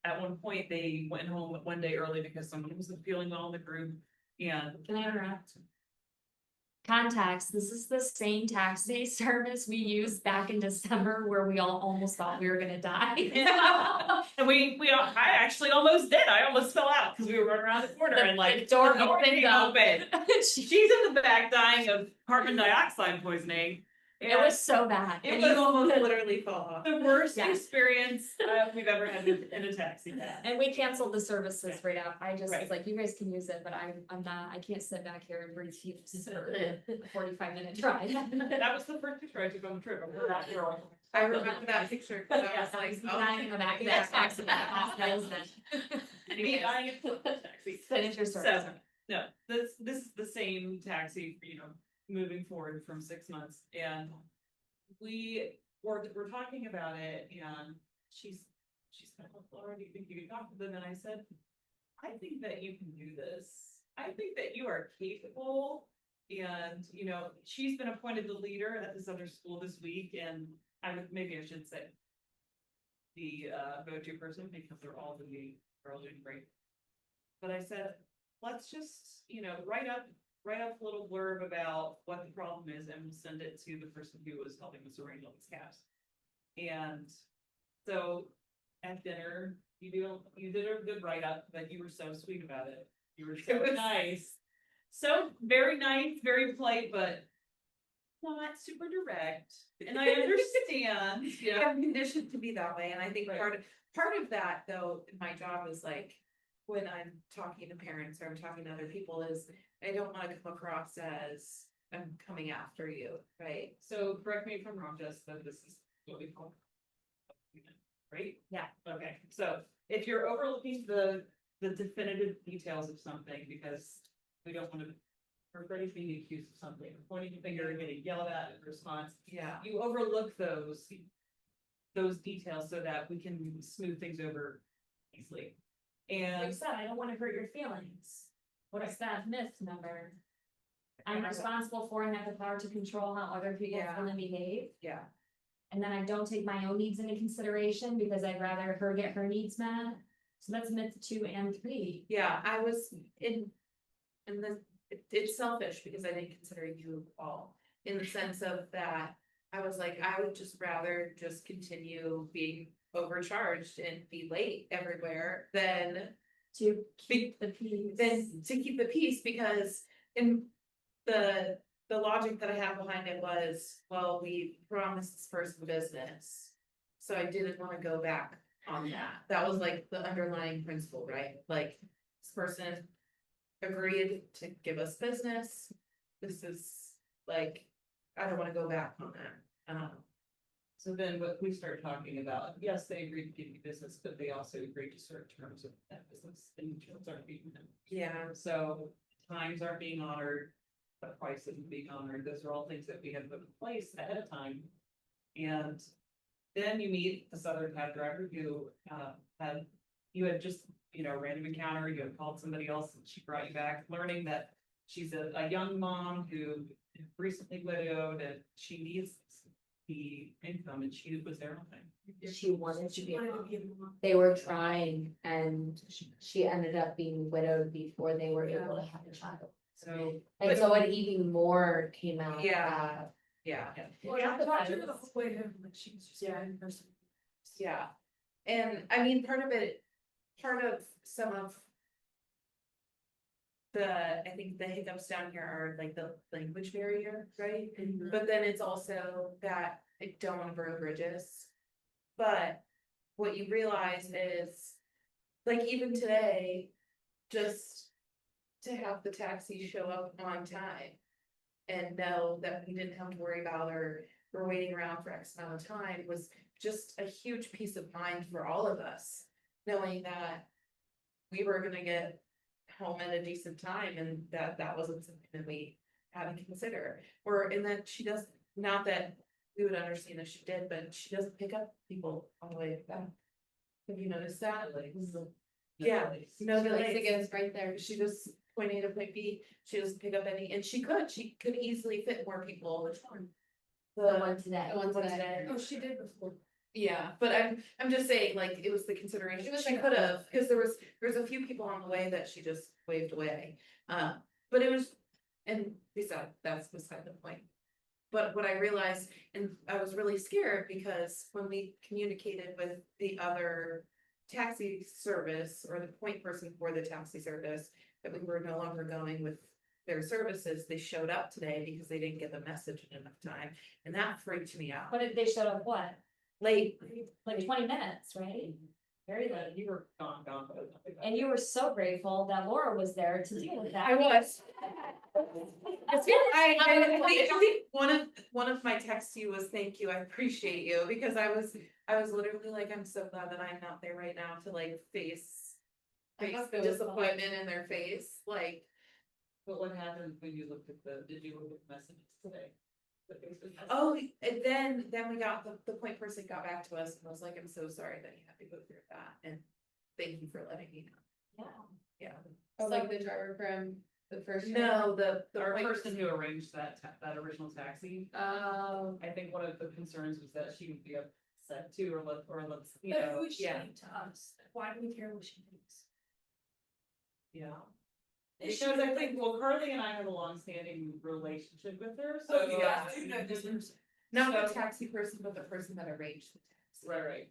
at one point they went home one day early because someone wasn't feeling well in the group and Can I interrupt? Context, this is the same taxi service we used back in December where we all almost thought we were gonna die. And I actually almost did. I almost fell out because we were running around the corner The- and like. the door the opened came up. open. She's in the back dying of carbon dioxide poisoning. It was so bad. It And was you almost literally fell off. the worst Yeah. experience we've ever had in a taxi cab. And we canceled the services right out. I just was Right. like, you guys can use it, but I'm not, I can't sit back here and breathe fumes for a 45-minute drive. That was the first picture I took on the trip. I remember that picture, cause I was like, Not in the back of that taxi. That was it. Me dying in the taxi. Finish your story. So, no, this is the same taxi, moving forward from 6 months, and we're talking about it, and she's like, "Well, Laura, do you think you can talk to them?" And I said, "I think that you can do this. I think that you are capable." And, she's been appointed the leader at this other school this week, and maybe I should say the go-to person, because they're all doing great. But I said, let's just, write up a little blurb about what the problem is, and we'll send it to the person who was helping us arrange all these cabs. And so at dinner, you did a good write-up, but you were so sweet about it. You were so nice. So very nice, very polite, but not super direct. And I understand, I'm conditioned to be that way, and I think Right. part of that, though, in my job is like, when I'm talking to parents or I'm talking to other people, is I don't wanna come across as I'm coming after you, right? So correct me if I'm wrong, Jess, but this is what we call. Right? Yeah. Okay, so if you're overlooking the definitive details of something, because we don't want to. Or Freddie's being accused of something, pointing a finger and getting yelled at in response, Yeah. you overlook those details so that we can smooth things over easily. Like I And said, I don't wanna hurt your feelings. What a sad myth number. I'm responsible for and have the power to control how other people Yeah. feel and behave. Yeah. And then I don't take my own needs into consideration because I'd rather her get her needs met. So that's myth 2 and 3. Yeah, I was in it's selfish because I didn't consider you all, in the sense of that, I was like, I would just rather just continue being overcharged and be late everywhere than To keep the peace. to keep the peace, because in the logic that I have behind it was, well, we promised this person business. So I didn't wanna go back on that. That was like the underlying principle, right? Like, this person agreed to give us business. This is like, I don't wanna go back on that. so then what we started talking about, yes, they agreed to give you business, but they also agreed to certain terms of that business, and terms aren't being met. Yeah, So times aren't being honored, the price isn't being honored, those are all things that we have put in place ahead of time. And then you meet this other cab driver who you had just, random encounter, you had called somebody else and she brought you back, learning that she's a young mom who recently widowed and she needs the income, and she was there on time. She wanted to be a Wanted to mom. be a mom. They were trying, and she ended up being widowed before they were able to have a child. So. And so it even more came out. Yeah. yeah. Well, I talked to her the whole way home, like she was just in person. Yeah, and I mean, part of some of I think the hiccups down here are like the language barrier, right? But then it's also that I don't wanna burn bridges. But what you realize is, like, even today, just to have the taxi show up on time. And know that we didn't have to worry about or we're waiting around for X amount of time was just a huge peace of mind for all of us. Knowing that we were gonna get home at a decent time and that wasn't something that we had to consider. And then she does, not that we would understand if she did, but she doesn't pick up people on the way back. Have you noticed that? Yeah, no She likes to delays. get us right there. She just point A to point B, she doesn't pick up any, and she could easily fit more people. Which one? The one today. The one today. Oh, she did before. Yeah, but I'm just saying, like, it was the consideration, It was she like- could have, because there was a few people on the way that she just waved away. But And that's beside the point. But what I realized, and I was really scared because when we communicated with the other taxi service or the point person for the taxi service, that we were no longer going with their services, they showed up today because they didn't get the message in enough time, and that freaked me out. But if they showed up what, Late, like 20 minutes, right? Very late. You were gone. And you were so grateful that Laura was there to deal with that. I was. That's good. I think one of my texts to you was thank you, I appreciate you, because I was literally like, I'm so glad that I'm not there right now to like face the disappointment in their face, like. But what happened when you looked at did you look at the messages today? Oh, and then we got, the point person got back to us and was like, I'm so sorry that you had to go through that, and thank you for letting me know. Yeah. Yeah. Oh, like the driver from the first. No, the Our point person who arranged that original taxi, Oh. I think one of the concerns was that she would be upset too, or let's, you But know, who is she yeah, to us? Why do we care what she thinks? yeah. Is she Because I like- think, well, Carly and I have a long-standing relationship with her, so. Oh, yeah, I know this person. not the taxi person, but the person that arranged the taxi. Right.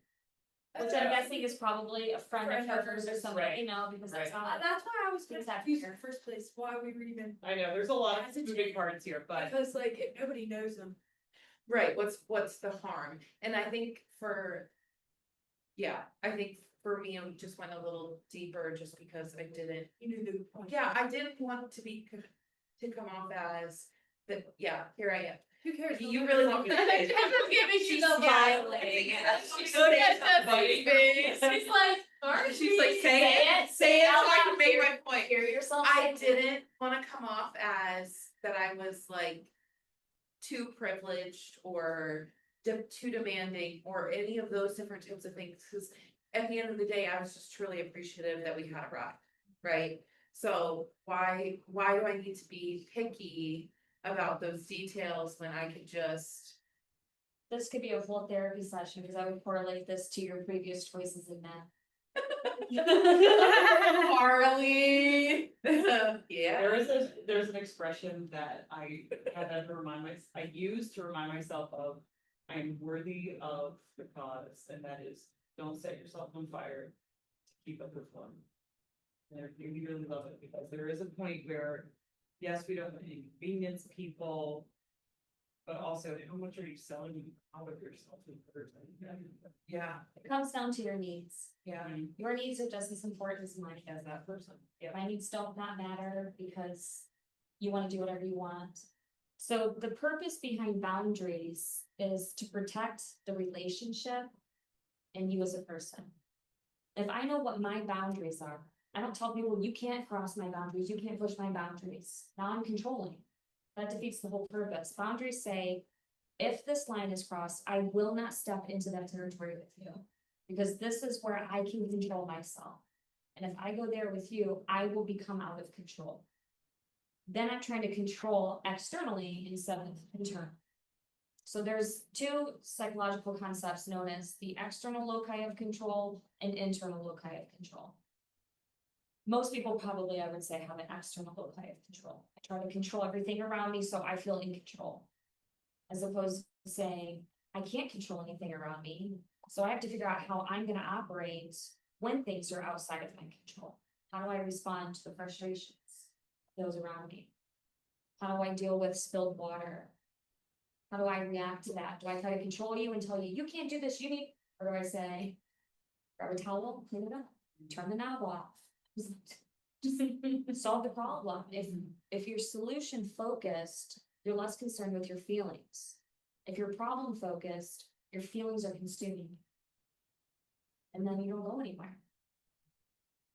Which I'm guessing is probably a friend of hers or something, Right. you know, because that's Right. how. That's why I was Exactly. confused in the first place, why we were even, I know, there's a lot of Hesitant. moving parts here, but. because like, if nobody knows them. Right, what's the harm? And I think for. Yeah, I think for me, I just went a little deeper just because I didn't, You knew the point. yeah, I didn't want to to come off as that, yeah, here I am. Who cares? You really want me to say it. She's smiling. She's Good so at that funny. face. She's like, She's like, say it so I can make my point. Hear yourself. I say it. didn't wanna come off as that I was like too privileged or too demanding or any of those different types of things, cause at the end of the day, I was just truly appreciative that we had a ride, right? So why do I need to be picky about those details when I could just. This could be a full therapy session, because I would correlate this to your previous choices in men. Harley. Yeah. There's an expression that I had to I use to remind myself of, I'm worthy of the cause, and that is, don't set yourself on fire to keep up the fun. And I really love it, because there is a point where, yes, we don't want to inconvenience people, but also, how much are you selling out of yourself to the person? Yeah, It comes down to your needs. yeah. Your needs are just as important as mine. As that person, yeah. My needs don't not matter because you want to do whatever you want. So the purpose behind boundaries is to protect the relationship and you as a person. If I know what my boundaries are, I don't tell people, you can't cross my boundaries, you can't push my boundaries. Now I'm controlling. That defeats the whole purpose. Boundaries say, if this line is crossed, I will not step into that territory with you. Because this is where I can control myself. And if I go there with you, I will become out of control. Then I'm trying to control externally instead of internal. So there's two psychological concepts known as the external loci of control and internal loci of control. Most people probably, I would say, have an external loci of control. I try to control everything around me so I feel in control. As opposed to saying, I can't control anything around me, so I have to figure out how I'm gonna operate when things are outside of my control. How do I respond to the frustrations of those around me? How do I deal with spilled water? How do I react to that? Do I try to control you and tell you, you can't do this, you need, or do I say, grab a towel, clean it up, turn the knob off? Just solve the problem. If you're solution focused, you're less concerned with your feelings. If you're problem focused, your feelings are consuming. And then you don't go anywhere.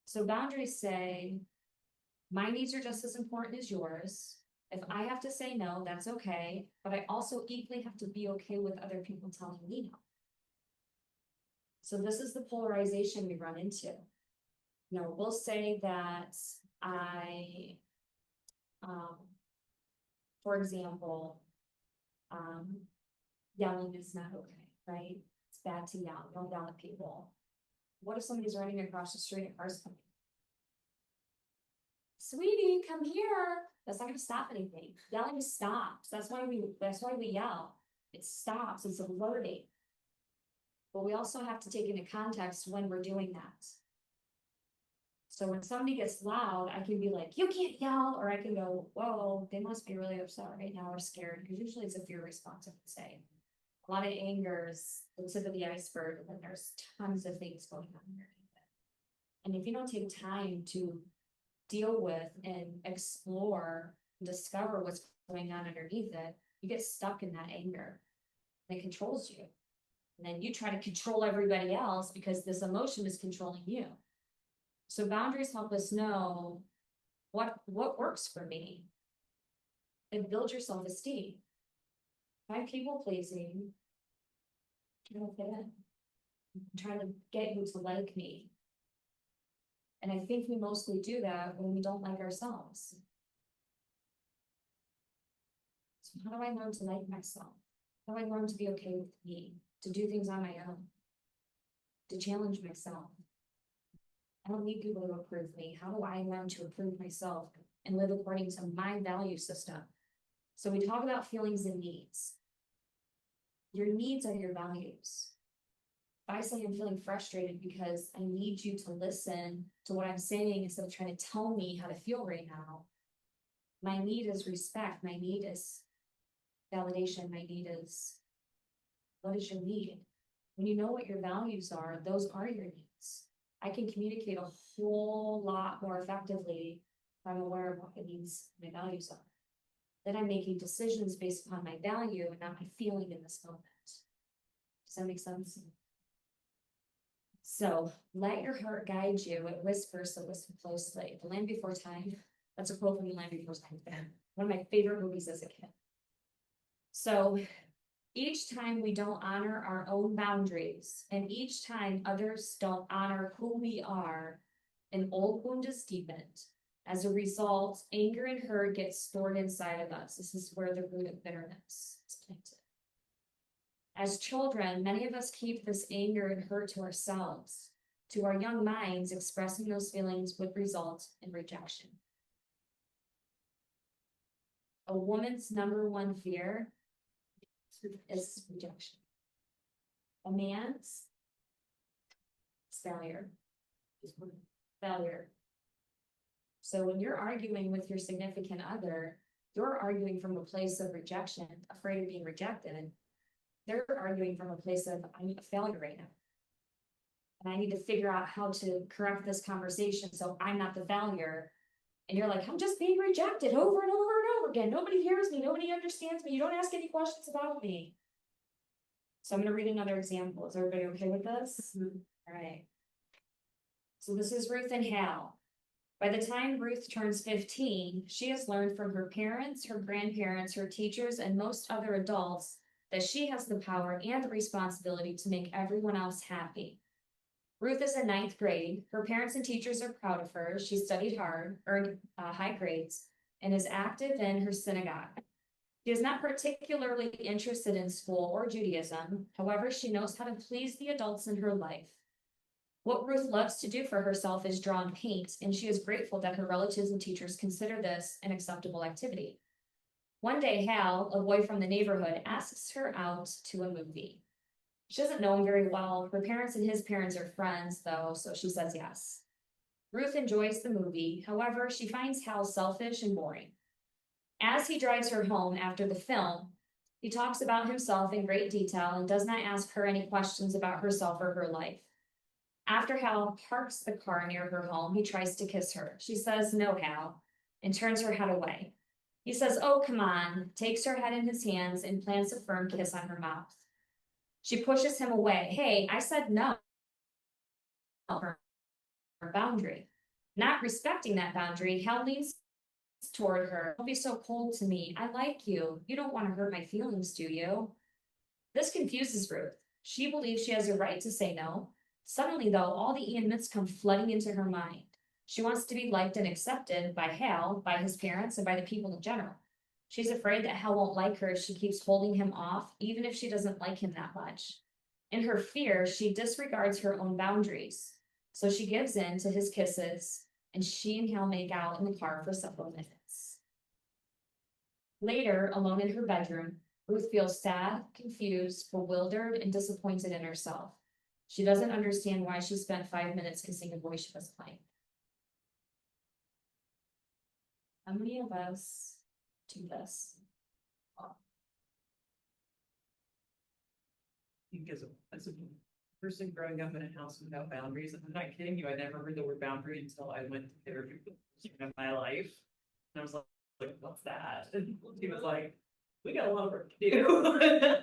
So boundaries say, my needs are just as important as yours. If I have to say no, that's okay, but I also equally have to be okay with other people telling me no. So this is the polarization we run into. You know, we'll say that for example, yelling is not okay, right? It's bad to yell, don't yell at people. What if somebody's running across the street and a car's coming? sweetie, come here. That's not gonna stop anything. Yelling stops. That's why we yell. It stops, it's alerting. But we also have to take into context when we're doing that. So when somebody gets loud, I can be like, you can't yell, or I can go, whoa, they must be really upset right now or scared, because usually it's a fear response, I would say. A lot of anger is the tip of the iceberg, and then there's tons of things going on underneath it. And if you don't take time to deal with and explore, discover what's going on underneath it, you get stuck in that anger. And it controls you. And then you try to control everybody else because this emotion is controlling you. So boundaries help us know what works for me. And build your self-esteem. If I'm people pleasing, I don't fit in. I'm trying to get you to like me. And I think we mostly do that when we don't like ourselves. So how do I learn to like myself? How do I learn to be okay with me? To do things on my own? To challenge myself? I don't need people to approve me. How do I learn to approve myself and live according to my value system? So we talk about feelings and needs. Your needs are your values. If I say I'm feeling frustrated because I need you to listen to what I'm saying instead of trying to tell me how to feel right now, my need is respect. My need is validation. My need is, what is your need? When you know what your values are, those are your needs. I can communicate a whole lot more effectively if I'm aware of what the needs, my values are. Then I'm making decisions based upon my value and not my feeling in this moment. Does that make sense? So let your heart guide you. It whispers, so listen closely. The Land Before Time. That's a quote from The Land Before Time. One of my favorite movies as a kid. So each time we don't honor our own boundaries, and each time others don't honor who we are, an old wound is deepened. As a result, anger and hurt get stored inside of us. This is where the root of bitterness is planted. As children, many of us keep this anger and hurt to ourselves. To our young minds, expressing those feelings would result in rejection. A woman's number one fear is rejection. A man's is failure. Failure. So when you're arguing with your significant other, you're arguing from a place of rejection, afraid of being rejected. They're arguing from a place of, I'm a failure right now. And I need to figure out how to correct this conversation so I'm not the failure. And you're like, I'm just being rejected over and over and over again. Nobody hears me. Nobody understands me. You don't ask any questions about me. So I'm going to read another example. Is everybody okay with this? Mm-hmm. All right. So this is Ruth and Hal. By the time Ruth turns 15, she has learned from her parents, her grandparents, her teachers, and most other adults that she has the power and the responsibility to make everyone else happy. Ruth is in 9th grade. Her parents and teachers are proud of her. She studied hard, earned high grades, and is active in her synagogue. She is not particularly interested in school or Judaism. However, she knows how to please the adults in her life. What Ruth loves to do for herself is draw and paint, and she is grateful that her relatives and teachers consider this an acceptable activity. One day, Hal, a boy from the neighborhood, asks her out to a movie. She doesn't know him very well. Her parents and his parents are friends, though, so she says yes. Ruth enjoys the movie. However, she finds Hal selfish and boring. As he drives her home after the film, he talks about himself in great detail and does not ask her any questions about herself or her life. After Hal parks the car near her home, he tries to kiss her. She says, "No, Hal," and turns her head away. He says, "Oh, come on," takes her head in his hands and plants a firm kiss on her mouth. She pushes him away. "Hey, I said no." Her boundary. Not respecting that boundary, Hal leans toward her. "Don't be so cold to me. I like you. You don't want to hurt my feelings, do you?" This confuses Ruth. She believes she has a right to say no. Suddenly, though, all the Ian myths come flooding into her mind. She wants to be liked and accepted by Hal, by his parents, and by the people in general. She's afraid that Hal won't like her if she keeps holding him off, even if she doesn't like him that much. In her fear, she disregards her own boundaries. So she gives in to his kisses and she and Hal make out in the car for several minutes. Later, alone in her bedroom, Ruth feels sad, confused, bewildered, and disappointed in herself. She doesn't understand why she spent 5 minutes kissing a boy she was playing. How many of us do this? Because as a person growing up in a house without boundaries, I'm not kidding you, I never heard the word boundary until I went to therapy in my life. And I was like, what's that? And he was like, we got a lot of work to do.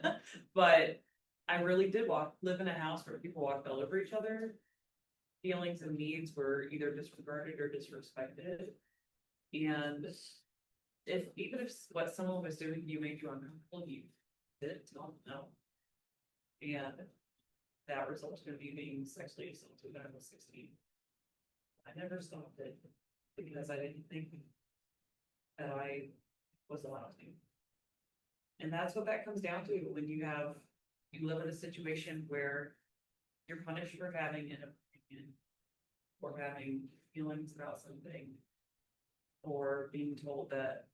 But I really did live in a house where people walked all over each other. Feelings and needs were either disregarded or disrespected. And even if what someone was doing to you made you uncomfortable, you didn't tell them no. And that resulted in me being sexually assaulted when I was 16. I never stopped it because I didn't think that I was allowed to. And that's what that comes down to when you live in a situation where you're punished for having an opinion or having feelings about something or being told that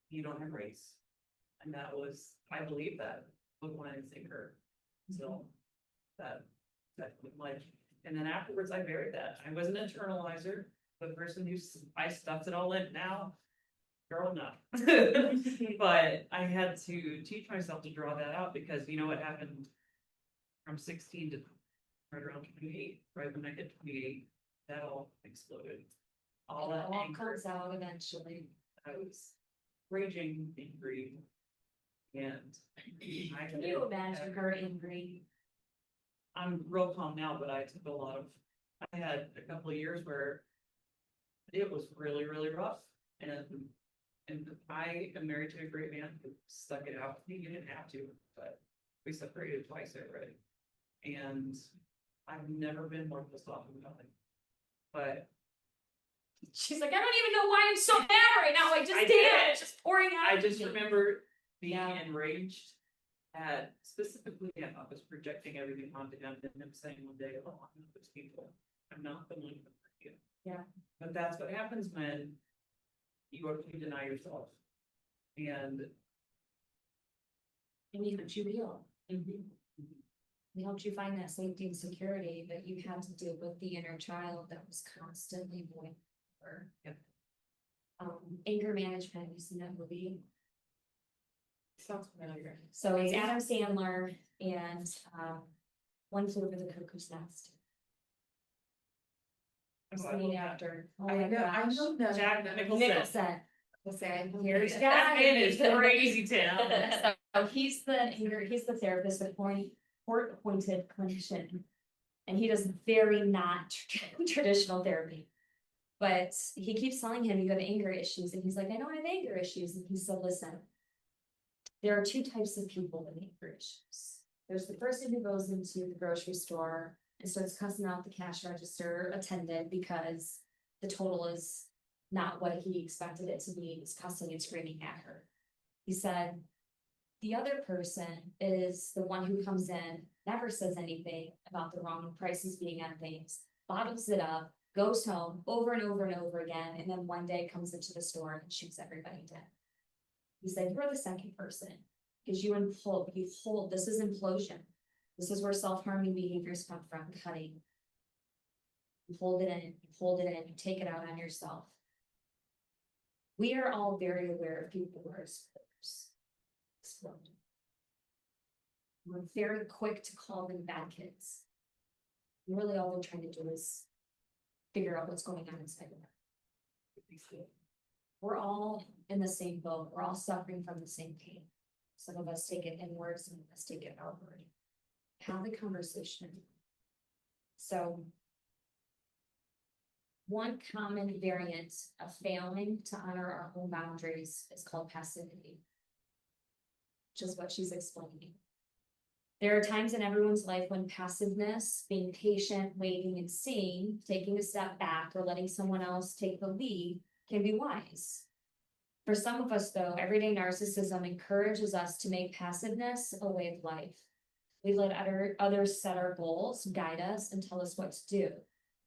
you don't have race. And I believe that when I think her. So that like, and then afterwards I buried that. I was an internalizer, the person I stuffed it all in now. Girl, no. But I had to teach myself to draw that out because you know what happened from 16 to right around 28, right when I hit 28, that all exploded. All that all anger. comes out eventually. I was raging, angry, and Can you imagine her angry? I'm real calm now, but I had a couple of years where it was really, really rough. And I am married to a great man who stuck it out. He didn't have to, but we separated twice already. And I've never been more pissed off about it. But She's like, I don't even know why I'm so mad right now. I just I did. did. It's just pouring out. I just remember being Yeah. enraged at specifically I was projecting everything onto him and him saying one day, oh, I'm not those people. I'm not the one who hurt you. Yeah. But that's what happens when you deny yourself. And we helped you heal. We helped you find that safety and security that you had to deal with the inner child that was constantly going over. Yep. Anger management, you seen that movie? Sounds familiar. So it's Adam Sandler and One Flew Over the Cuckoo's Nest. Who's the main actor? Oh my I gosh. know that. Jack Nicholson. Nicholson. Here's That man is Jack. crazy town. So he's the therapist, court-appointed clinician. And he does very not traditional therapy. But he keeps telling him you have anger issues, and he's like, I know I have anger issues, and he said, listen, there are two types of people with anger issues. There's the person who goes into the grocery store and starts cussing out the cash register attendant because the total is not what he expected it to be. He's cussing and screaming at her. He said, the other person is the one who comes in, never says anything about the wrong prices being on things, bottles it up, goes home over and over and over again, and then one day comes into the store and shoots everybody dead. He said, you're the second person, because you hold, this is implosion. This is where self-harming behaviors come from, cutting. You hold it in, you take it out on yourself. We are all very aware of people who are exploding. We're very quick to call them bad kids. Really all we're trying to do is figure out what's going on inside of them. We're all in the same boat. We're all suffering from the same pain. Some of us take it inward, some of us take it outward. Have the conversation. So one common variant of failing to honor our own boundaries is called passivity, which is what she's explaining. There are times in everyone's life when passiveness, being patient, waiting and seeing, taking a step back, or letting someone else take the lead can be wise. For some of us, though, everyday narcissism encourages us to make passiveness a way of life. We let others set our goals, guide us, and tell us what to do.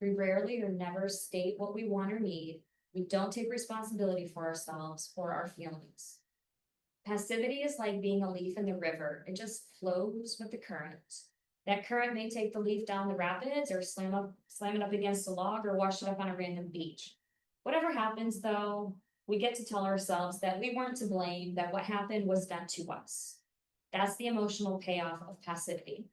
We rarely or never state what we want or need. We don't take responsibility for ourselves or our feelings. Passivity is like being a leaf in the river. It just flows with the current. That current may take the leaf down the rapids or slam it up against a log or wash it up on a random beach. Whatever happens though, we get to tell ourselves that we weren't to blame, that what happened was done to us. That's the emotional payoff of passivity.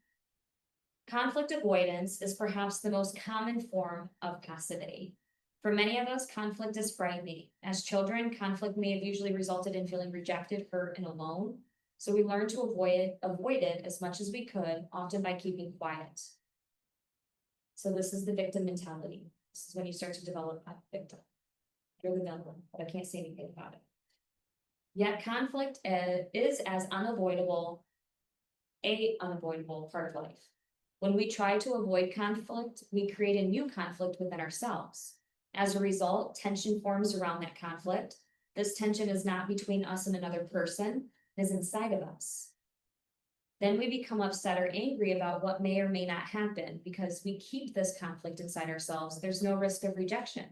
Conflict avoidance is perhaps the most common form of passivity. For many of us, conflict is frightening. As children, conflict may have usually resulted in feeling rejected, hurt, and alone. So we learn to avoid it as much as we could, often by keeping quiet. So this is the victim mentality. This is when you start to develop a victim. You're the villain, but I can't say anything about it. Yet conflict is as unavoidable part of life. When we try to avoid conflict, we create a new conflict within ourselves. As a result, tension forms around that conflict. This tension is not between us and another person, it is inside of us. Then we become upset or angry about what may or may not happen because we keep this conflict inside ourselves. There's no risk of rejection.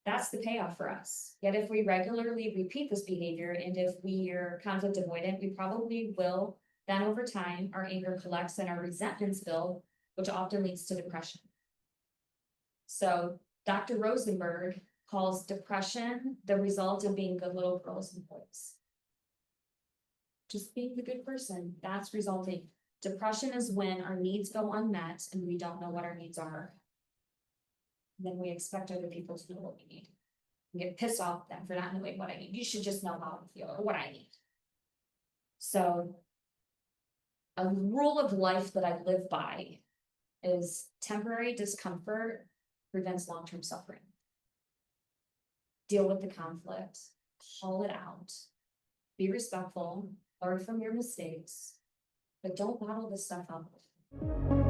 That's the payoff for us. Yet if we regularly repeat this behavior and if we are conflict avoidant, we probably will. Then over time, our anger collects and our resentments build, which often leads to depression. So Dr. Rosenberg calls depression the result of being good little girls and boys. Just being the good person, that's resulting. Depression is when our needs go unmet and we don't know what our needs are. Then we expect other people to know what we need. We get pissed off at them for not knowing what I need. You should just know how I feel or what I need. So a rule of life that I live by is temporary discomfort prevents long-term suffering. Deal with the conflict, call it out, be respectful, learn from your mistakes, but don't bottle this stuff up.